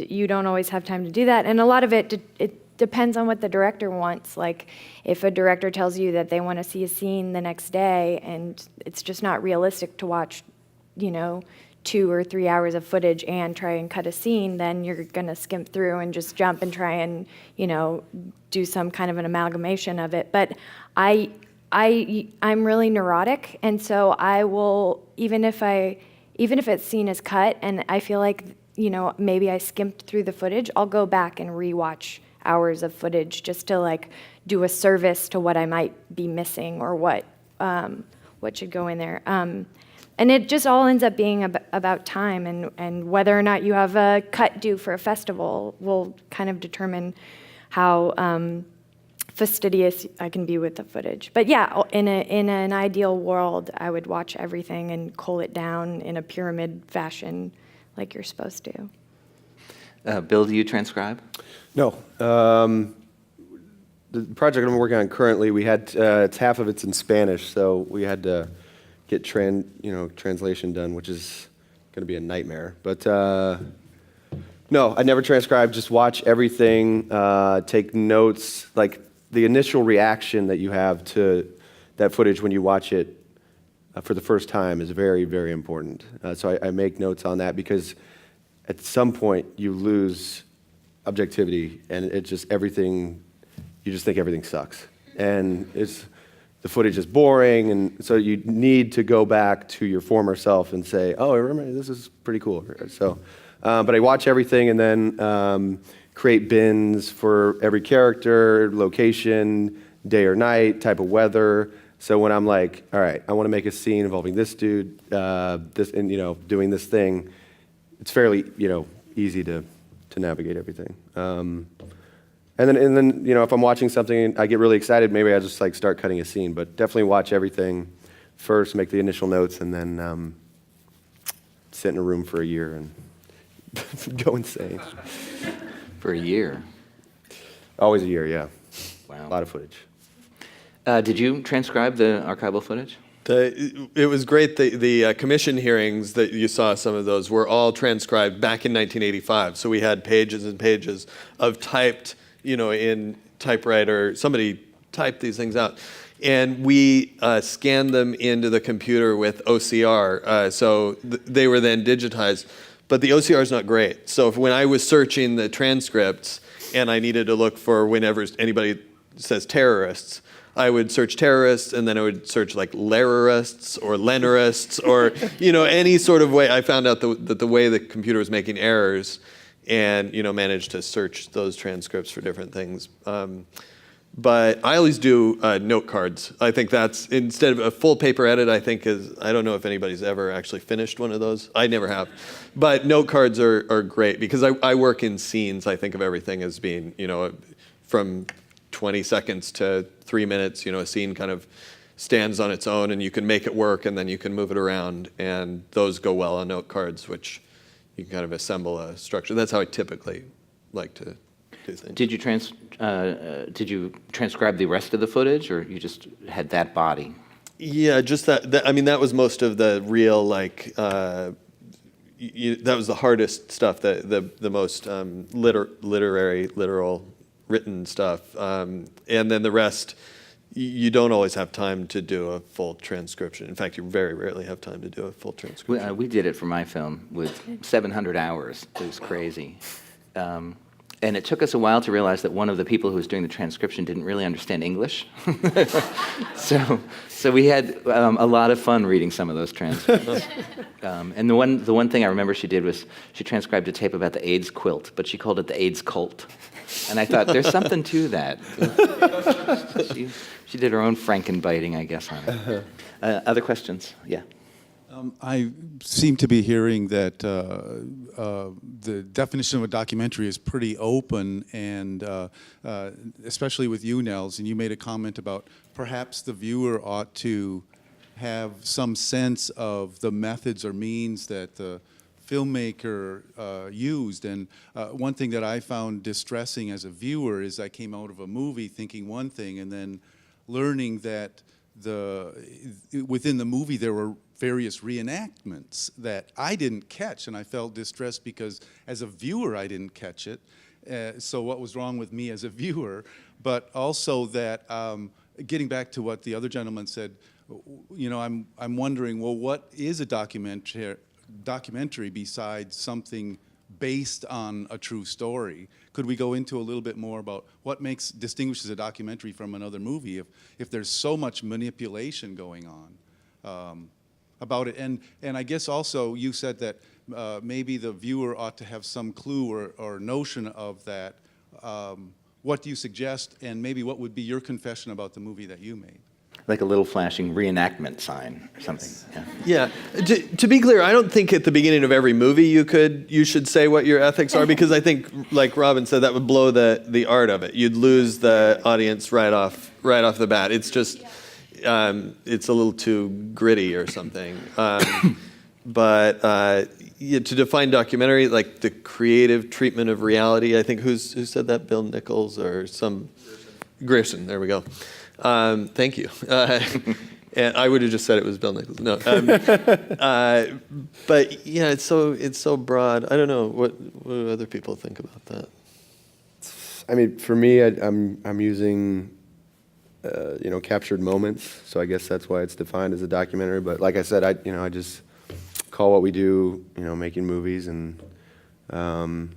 you don't always have time to do that. And a lot of it depends on what the director wants. Like, if a director tells you that they want to see a scene the next day, and it's just not realistic to watch, 2 or 3 hours of footage and try and cut a scene, then you're going to skimp through and just jump and try and, do some kind of an amalgamation of it. But I'm really neurotic, and so I will, even if a scene is cut and I feel like, maybe I skimped through the footage, I'll go back and rewatch hours of footage just to do a service to what I might be missing, or what should go in there. And it just all ends up being about time, and whether or not you have a cut due for a festival will kind of determine how fastidious I can be with the footage. But yeah, in an ideal world, I would watch everything and cull it down in a pyramid fashion like you're supposed to. Bill, do you transcribe? No. The project I'm working on currently, we had half of it's in Spanish, so we had to get translation done, which is going to be a nightmare. But no, I never transcribe. Just watch everything, take notes. Like, the initial reaction that you have to that footage when you watch it for the first time is very, very important. So I make notes on that, because at some point you lose objectivity, and it just everything. You just think everything sucks, and the footage is boring, and so you need to go back to your former self and say, "Oh, I remember this is pretty cool." So, but I watch everything and then create bins for every character, location, day or night, type of weather. So when I'm like, "All right, I want to make a scene involving this dude, doing this thing," it's fairly easy to navigate everything. And then if I'm watching something and I get really excited, maybe I just start cutting a scene. But definitely watch everything first, make the initial notes, and then sit in a room for a year and go insane. For a year? Always a year, yeah. Wow. A lot of footage. Did you transcribe the archival footage? It was great. The commission hearings that you saw, some of those were all transcribed back in 1985. So we had pages and pages of typed, in typewriter. Somebody typed these things out. And we scanned them into the computer with OCR. So they were then digitized. but the OCR is not great. So when I was searching the transcripts and I needed to look for whenever anybody says terrorists, I would search terrorists, and then I would search like Lerorists or Lenorists or any sort of way. I found out that the way the computer was making errors, and managed to search those transcripts for different things. But I always do note cards. I think that's, instead of a full paper edit, I don't know if anybody's ever actually finished one of those. I never have. But note cards are great because I work in scenes. I think of everything as being, from 20 seconds to 3 minutes, a scene kind of stands on its own and you can make it work and then you can move it around, and those go well on note cards, which you can kind of assemble a structure. That's how I typically like to do things. Did you transcribe the rest of the footage, or you just had that body? Yeah, just that. I mean, that was most of the real that was the hardest stuff. The most literal written stuff, and then the rest. You don't always have time to do a full transcription. In fact, you very rarely have time to do a full transcription. We did it for my film with 700 hours. It was crazy. And it took us a while to realize that one of the people who was doing the transcription didn't really understand English. So we had a lot of fun reading some of those transcripts. And the one thing I remember she did was she transcribed a tape about the AIDS quilt, but she called it the AIDS cult. And I thought, there's something to that. She did her own Frankenbiting, I guess, on it. Other questions? Yeah. I seem to be hearing that the definition of a documentary is pretty open, and especially with you, Nels, and you made a comment about perhaps the viewer ought to have some sense of the methods or means that the filmmaker used. And one thing that I found distressing as a viewer is I came out of a movie thinking one thing and then learning that within the movie there were various reenactments that I didn't catch, and I felt distressed because as a viewer I didn't catch it. So what was wrong with me as a viewer? But also that, getting back to what the other gentleman said, I'm wondering, well, what is a documentary besides something based on a true story? Could we go into a little bit more about what distinguishes a documentary from another movie if there's so much manipulation going on about it? And I guess also you said that maybe the viewer ought to have some clue or notion of that. What do you suggest, and maybe what would be your confession about the movie that you made? Like a little flashing reenactment sign or something. Yeah. To be clear, I don't think at the beginning of every movie you should say what your ethics are, because I think, like Robin said, that would blow the art of it. You'd lose the audience right off the bat. It's just it's a little too gritty or something. But to define documentary, like the creative treatment of reality, I think who said that? Bill Nichols or some Grierson. There we go. Thank you. And I would have just said it was Bill Nichols. No. But yeah, it's so broad. I don't know what do other people think about that. I mean, for me, I'm using captured moments. So I guess that's why it's defined as a documentary. But like I said, I just call what we do, making movies, and I don't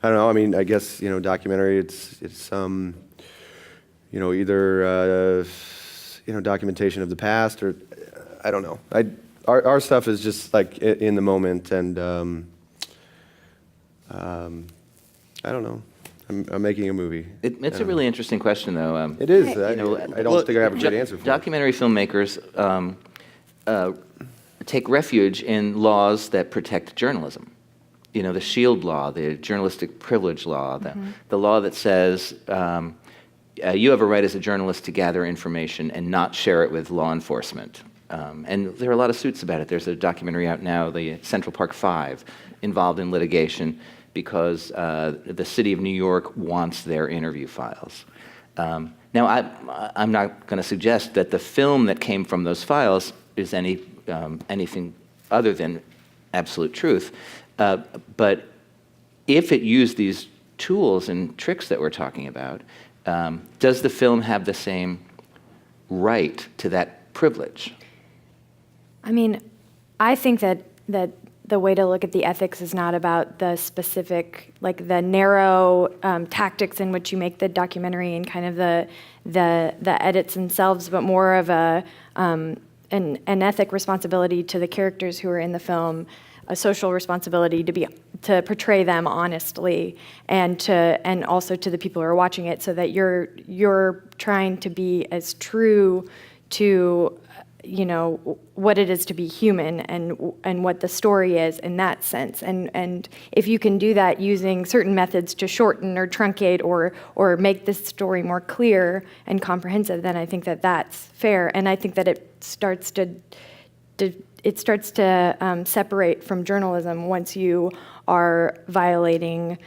know. I mean, I guess documentary. It's either documentation of the past, or I don't know. Our stuff is just like in the moment, and I don't know. I'm making a movie. It's a really interesting question, though. It is. I don't think I have a good answer for it. Documentary filmmakers take refuge in laws that protect journalism. The Shield Law, the journalistic privilege law, the law that says you have a right as a journalist to gather information and not share it with law enforcement. And there are a lot of suits about it. There's a documentary out now, the Central Park Five, involved in litigation because the city of New York wants their interview files. Now, I'm not going to suggest that the film that came from those files is anything other than absolute truth. But if it used these tools and tricks that we're talking about, does the film have the same right to that privilege? I mean, I think that the way to look at the ethics is not about the specific, like the narrow tactics in which you make the documentary and kind of the edits themselves, but more of an ethic responsibility to the characters who are in the film, a social responsibility to portray them honestly, and also to the people who are watching it, so that you're trying to be as true to what it is to be human and what the story is in that sense. And if you can do that using certain methods to shorten or truncate or make this story more clear and comprehensive, then I think that that's fair. And I think that it starts to separate from journalism once you are violating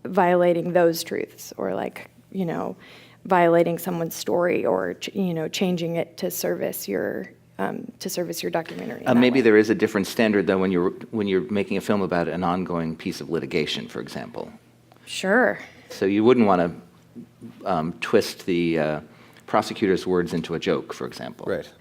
those truths, or violating someone's story, or changing it to service your documentary. Maybe there is a different standard though when you're making a film about an ongoing piece of litigation, for example. Sure. So you wouldn't want to twist the prosecutor's words into a joke, for example. Right.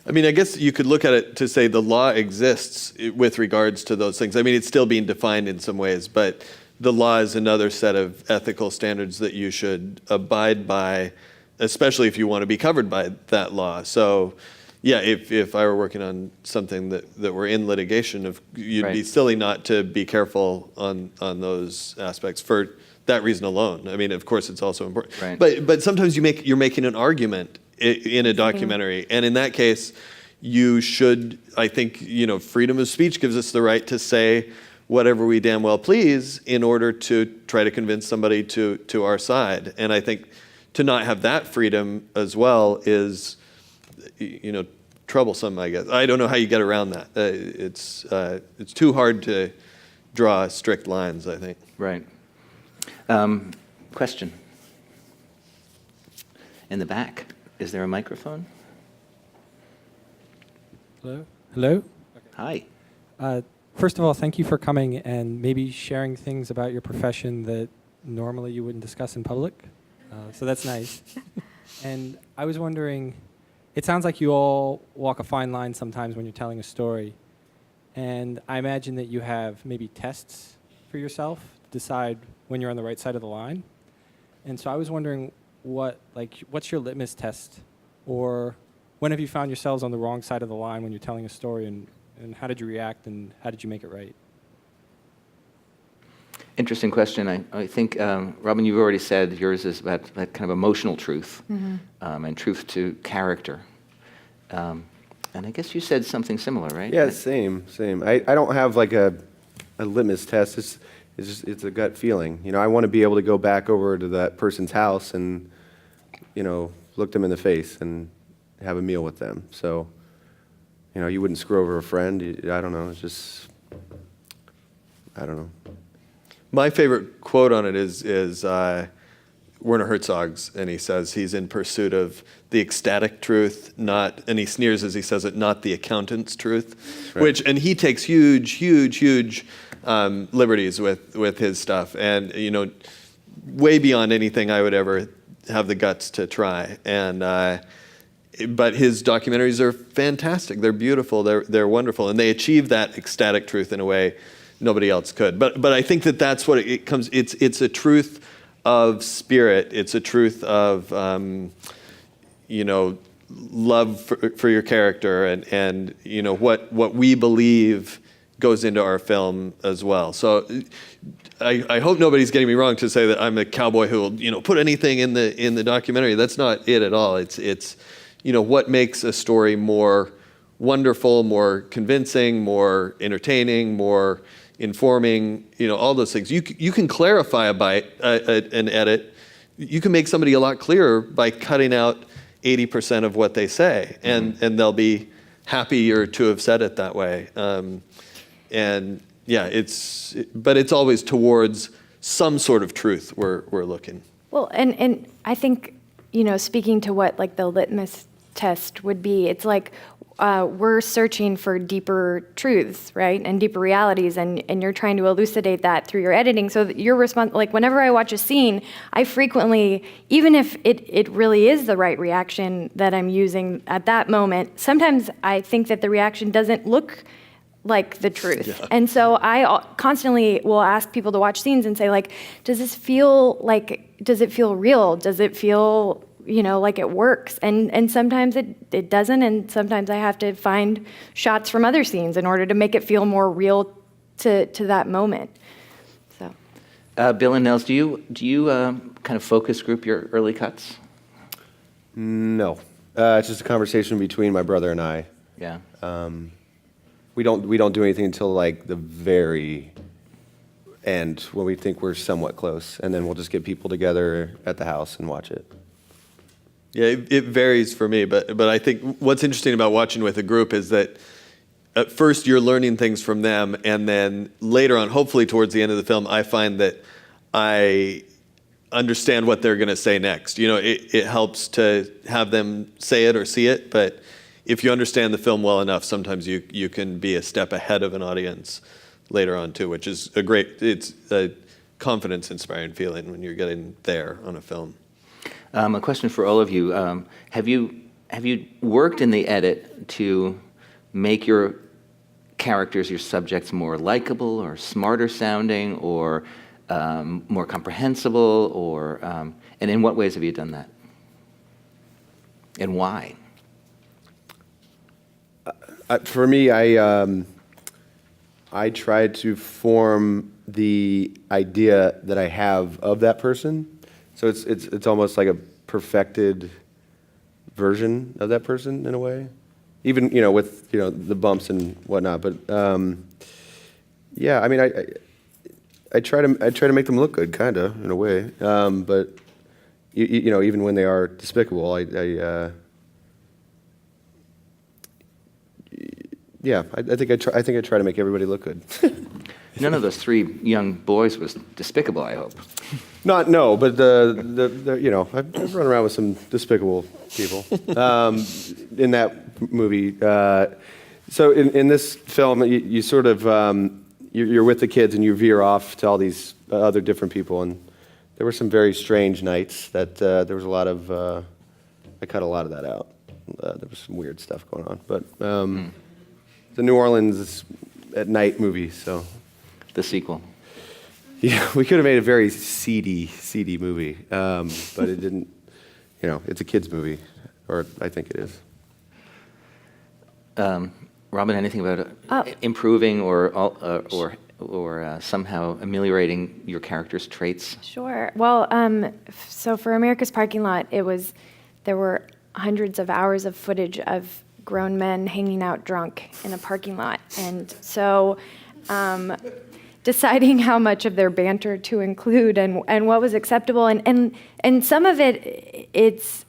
I mean, I guess you could look at it to say the law exists with regards to those things. I mean, it's still being defined in some ways, but the law is another set of ethical standards that you should abide by, especially if you want to be covered by that law. So, yeah, if I were working on something that were in litigation, you'd Right. be silly not to be careful on those aspects for that reason alone. I mean, of course, it's also important. Right. But sometimes you're making an argument in a documentary, and in that case, you should. I think freedom of speech gives us the right to say whatever we damn well please in order to try to convince somebody to our side. And I think to not have that freedom as well is, troublesome, I guess. I don't know how you get around that. It's too hard to draw strict lines, I think. Right. Question. In the back. Is there a microphone? Hello? Hello? Hi. First of all, thank you for coming and maybe sharing things about your profession that normally you wouldn't discuss in public. So that's nice. And I was wondering, it sounds like you all walk a fine line sometimes when you're telling a story. And I imagine that you have maybe tests for yourself to decide when you're on the right side of the line. And so I was wondering what's your litmus test? Or when have you found yourselves on the wrong side of the line when you're telling a story, and how did you react, and how did you make it right? Interesting question. I think, Robin, you've already said yours is about that kind of emotional truth, and truth to character. And I guess you said something similar, right? Yeah, same. I don't have like a litmus test. It's a gut feeling. I want to be able to go back over to that person's house and, look them in the face and have a meal with them. So, you wouldn't screw over a friend. I don't know. It's just, I don't know. My favorite quote on it is Werner Herzog's, and he says he's in pursuit of the ecstatic truth, and he sneers as he says it, not the accountant's truth, Right. and he takes huge liberties with his stuff, and way beyond anything I would ever have the guts to try. And but his documentaries are fantastic. They're beautiful. They're wonderful, and they achieve that ecstatic truth in a way nobody else could. But I think that's what it comes. It's a truth of spirit. It's a truth of love for your character, and what we believe goes into our film as well. So I hope nobody's getting me wrong to say that I'm a cowboy who will put anything in the documentary. That's not it at all. It's what makes a story more wonderful, more convincing, more entertaining, more informing, all those things. You can clarify an edit. You can make somebody a lot clearer by cutting out 80% of what they say, and they'll be happier to have said it that way. And yeah, but it's always towards some sort of truth we're looking. Well, and I think, speaking to what the litmus test would be, it's like, we're searching for deeper truths, right, and deeper realities, and you're trying to elucidate that through your editing. So that your response, like whenever I watch a scene, I frequently, even if it really is the right reaction that I'm using at that moment, sometimes I think that the reaction doesn't look like the truth. Yeah. And so I constantly will ask people to watch scenes and say, like, does it feel real? Does it feel, like it works? And sometimes it doesn't, and sometimes I have to find shots from other scenes in order to make it feel more real to that moment. So, Bill and Nels, do you kind of focus group your early cuts? No, it's just a conversation between my brother and I. Yeah. We don't do anything until like the very end when we think we're somewhat close, and then we'll just get people together at the house and watch it. Yeah, it varies for me, but I think what's interesting about watching with a group is that at first you're learning things from them, and then later on, hopefully towards the end of the film, I find that I understand what they're going to say next. It helps to have them say it or see it, but if you understand the film well enough, sometimes you can be a step ahead of an audience later on too, which is it's a confidence-inspiring feeling when you're getting there on a film. A question for all of you. Have you worked in the edit to make your characters, your subjects, more likable or smarter sounding or more comprehensible? Or and in what ways have you done that? And why? For me, I try to form the idea that I have of that person. So it's almost like a perfected version of that person in a way, even with the bumps and whatnot. But yeah, I mean I try to make them look good, kind of in a way. But even when they are despicable, I think I try to make everybody look good. None of those three young boys was despicable, I hope. No, but I've run around with some despicable people in that movie. So in this film, you sort of you're with the kids and you veer off to all these other different people, and there were some very strange nights that there was a lot of. I cut a lot of that out. There was some weird stuff going on, but the New Orleans at night movie, so. The sequel. Yeah, we could have made a very seedy movie, but it didn't. It's a kids' movie, or I think it is. Robin, anything about improving or somehow ameliorating your character's traits? Sure. Well, so for America's Parking Lot, there were hundreds of hours of footage of grown men hanging out drunk in a parking lot, and so. Deciding how much of their banter to include and what was acceptable, and some of it's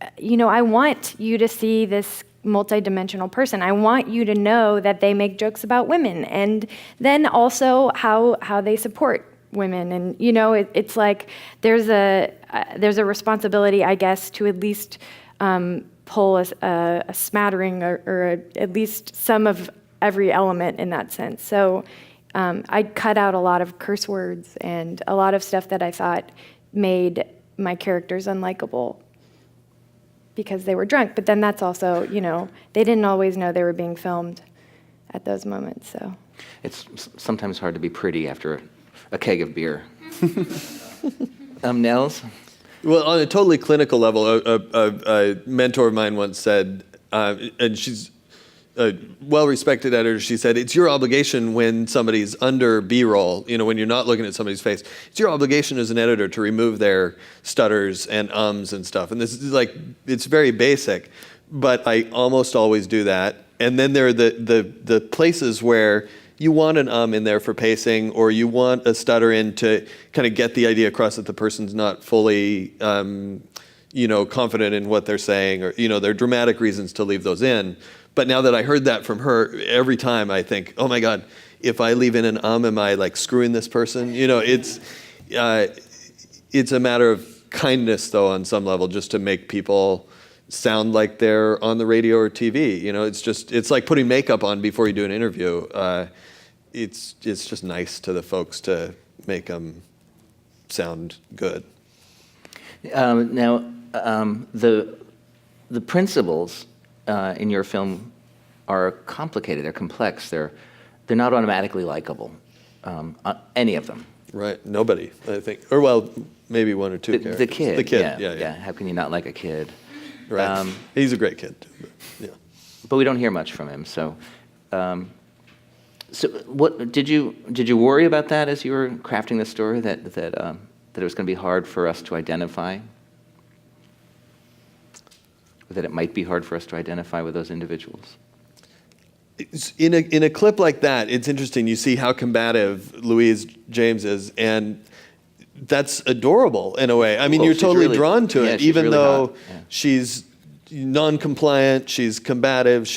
I want you to see this multidimensional person. I want you to know that they make jokes about women, and then also how they support women, and it's like there's a responsibility, I guess, to at least pull a smattering or at least some of every element in that sense. So. I cut out a lot of curse words and a lot of stuff that I thought made my characters unlikable because they were drunk. But then that's also, they didn't always know they were being filmed at those moments. So it's sometimes hard to be pretty after a keg of beer. Nels? Well, on a totally clinical level, a mentor of mine once said, and she's a well-respected editor, she said, it's your obligation when somebody's under B-roll, when you're not looking at somebody's face, it's your obligation as an editor to remove their stutters and ums and stuff. And this is it's very basic, but I almost always do that. And then there are the places where you want an in there for pacing, or you want a stutter in to kind of get the idea across that the person's not fully, confident in what they're saying, or, there are dramatic reasons to leave those in. But now that I heard that from her, every time I think, oh my God, if I leave in an am I screwing this person? It's a matter of kindness, though, on some level, just to make people sound like they're on the radio or TV. You know, it's like putting makeup on before you do an interview. It's just nice to the folks to make them sound good. Now, the principles in your film are complicated. They're complex. They're not automatically likable. Any of them. Right. Nobody, I think. Or well, maybe one or two characters. The kid. The kid. Yeah. How can you not like a kid? Right. He's a great kid. Yeah. But we don't hear much from him. So, what did you worry about that as you were crafting the story? That it was going to be hard for us to identify? Or that it might be hard for us to identify with those individuals? In a clip like that, it's interesting. You see how combative Louise James is, and that's adorable in a way. I mean, Well, you're she's totally really- drawn to yeah, it, she's even really though hot. Yeah. she's non-compliant, she's combative,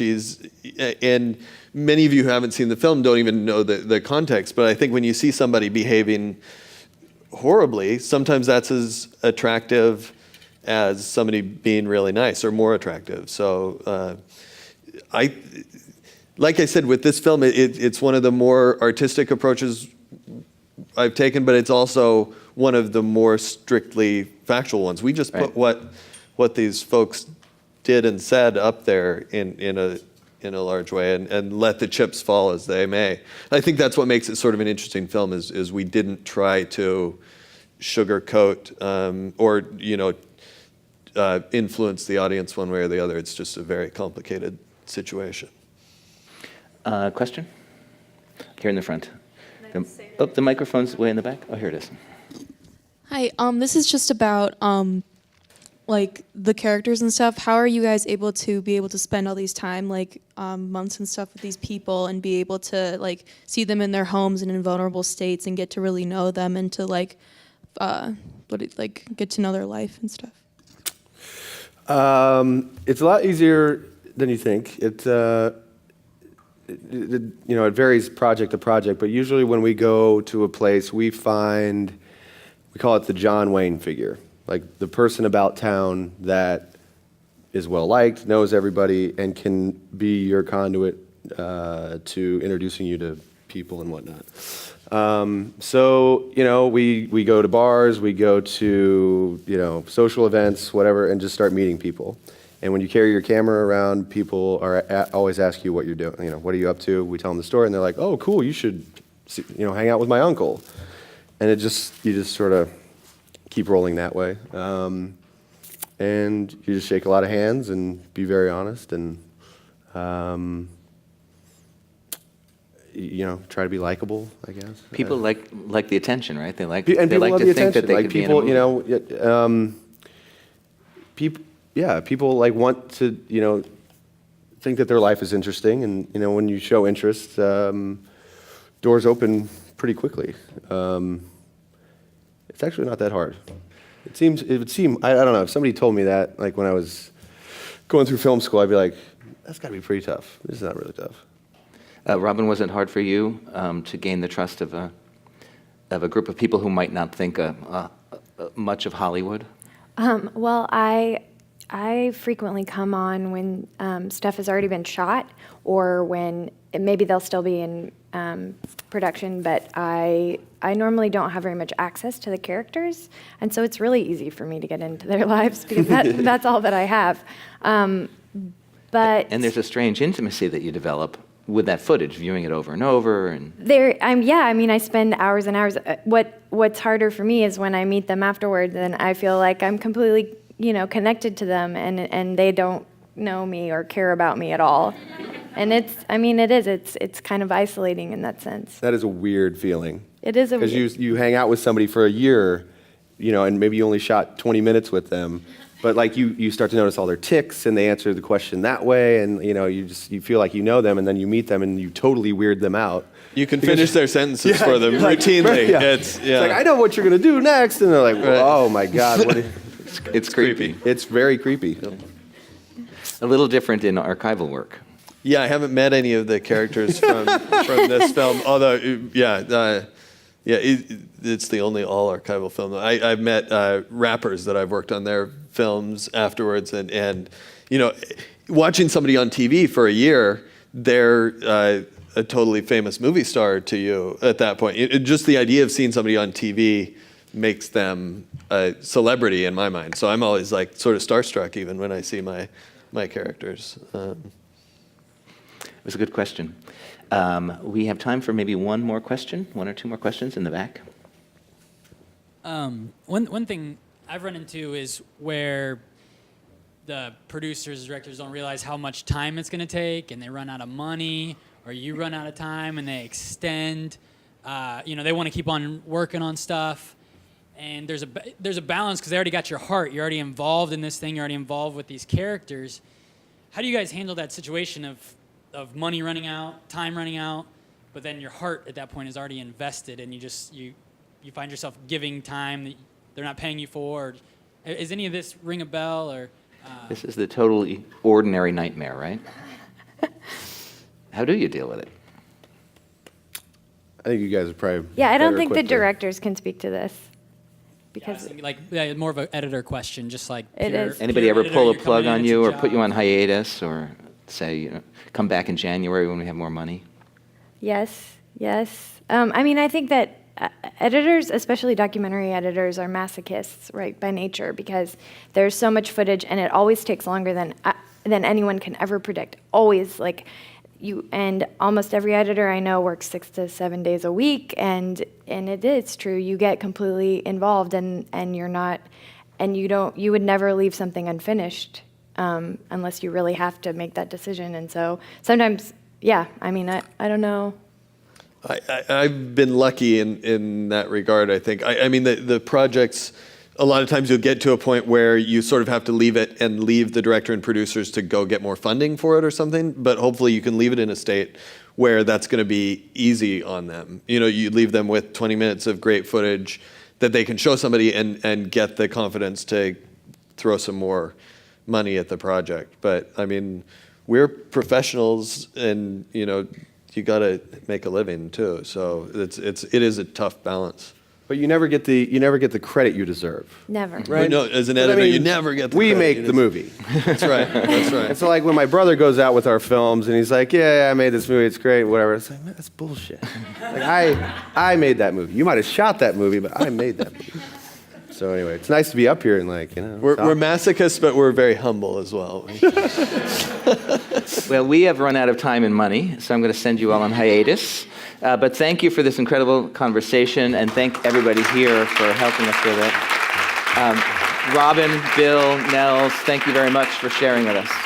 and many of you who haven't seen the film don't even know the context. But I think when you see somebody behaving horribly, sometimes that's as attractive as somebody being really nice, or more attractive. So like I said, with this film, it's one of the more artistic approaches I've taken, but it's also one of the more strictly factual ones. We just put what these folks did and said up there in a large way, and let the chips fall as they may. I think that's what makes it sort of an interesting film, is we didn't try to sugarcoat or influence the audience one way or the other. It's just a very complicated situation. Question? Here in the front. The microphone's way in the back. Oh, here it is. Hi, this is just about like the characters and stuff. How are you guys able to spend all these time, like months and stuff with these people, and be able to like see them in their homes and in vulnerable states, and get to really know them, and to like get to know their life and stuff? It's a lot easier than you think. It varies project to project, but usually when we go to a place, we call it the John Wayne figure, like the person about town that is well liked, knows everybody, and can be your conduit to introducing you to people and whatnot. So we go to bars, we go to social events, whatever, and just start meeting people. And when you carry your camera around, people always ask you what you're doing. What are you up to? We tell them the story, and they're like, "Oh, cool! You should, hang out with my uncle." And you just sort of keep rolling that way. And you just shake a lot of hands and be very honest, and try to be likable, I guess. People like the attention, right? They like and they people like love to the think that attention. they Like could be in a people, movie. people like want to, think that their life is interesting, and when you show interest, doors open pretty quickly. It's actually not that hard. It would seem. I don't know. If somebody told me that, like when I was going through film school, I'd be like, "That's got to be pretty tough." This is not really tough. Robin, was it hard for you to gain the trust of a group of people who might not think much of Hollywood? Well, I frequently come on when stuff has already been shot, or when maybe they'll still be in production, but I normally don't have very much access to the characters, and so it's really easy for me to get into their lives, because that's all that I have. But And there's a strange intimacy that you develop with that footage, viewing it over and over, and I spend hours and hours. What's harder for me is when I meet them afterwards, and I feel like I'm completely, connected to them, and they don't know me or care about me at all. And it's kind of isolating in that sense. That is a weird feeling. It is because you hang out with somebody for a year, and maybe you only shot 20 minutes with them. But like you start to notice all their tics, and they answer the question that way, and you feel like you know them, and then you meet them, and you totally weird them out. You can finish their sentences for them routinely. Yeah. It's like, I know what you're gonna do next, and they're like, "Oh my God, it's creepy. It's very creepy." A little different in archival work. Yeah, I haven't met any of the characters from this film. Although, Yeah, it's the only all archival film. I've met rappers that I've worked on their films afterwards, and watching somebody on TV for a year, they're a totally famous movie star to you at that point. Just the idea of seeing somebody on TV makes them a celebrity in my mind. So I'm always like sort of starstruck even when I see my characters. It was a good question. We have time for maybe one more question, one or two more questions in the back. One thing I've run into is where the producers, directors don't realize how much time it's going to take, and they run out of money, or you run out of time and they extend. They want to keep on working on stuff, and there's a balance because they already got your heart. You're already involved in this thing. You're already involved with these characters. How do you guys handle that situation of money running out, time running out, but then your heart at that point is already invested, and you find yourself giving time that they're not paying you for? Or, is any of this ring a bell? Or This is the totally ordinary nightmare, right? How do you deal with it? I think you guys are probably. Yeah, I don't better think the equipped to- directors can speak to this. Because more of an editor question, just like It is. Anybody pure ever editor, pull a you're plug coming in, on it's you your or put you job. on hiatus or say, come back in January when we have more money? yes. I think that editors, especially documentary editors, are masochists, right, by nature, because there's so much footage, and it always takes longer than anyone can ever predict. Always, and almost every editor I know works 6 to 7 days a week, and it is true. You get completely involved, and you're not, and you would never leave something unfinished unless you really have to make that decision. And so sometimes, I don't know. I've been lucky in that regard, I think. The projects, a lot of times you'll get to a point where you sort of have to leave it and leave the director and producers to go get more funding for it or something, but hopefully you can leave it in a state where that's going to be easy on them. You leave them with 20 minutes of great footage that they can show somebody and get the confidence to throw some more money at the project. But, we're professionals, and, you got to make a living too. So it is a tough balance. But you never get the credit you deserve. Never. Right? No, as an editor, you never get the We credit. make the movie. That's right. That's right. And so when my brother goes out with our films and he's like, yeah, I made this movie, it's great, whatever. It's like, man, that's bullshit. I made that movie. You might have shot that movie, but I made that movie. So anyway, it's nice to be up here and We're masochists, but we're very humble as well. Well, we have run out of time and money, so I'm going to send you all on hiatus. But thank you for this incredible conversation, and thank everybody here for helping us with it. Robin, Bill, Nels, thank you very much for sharing with us.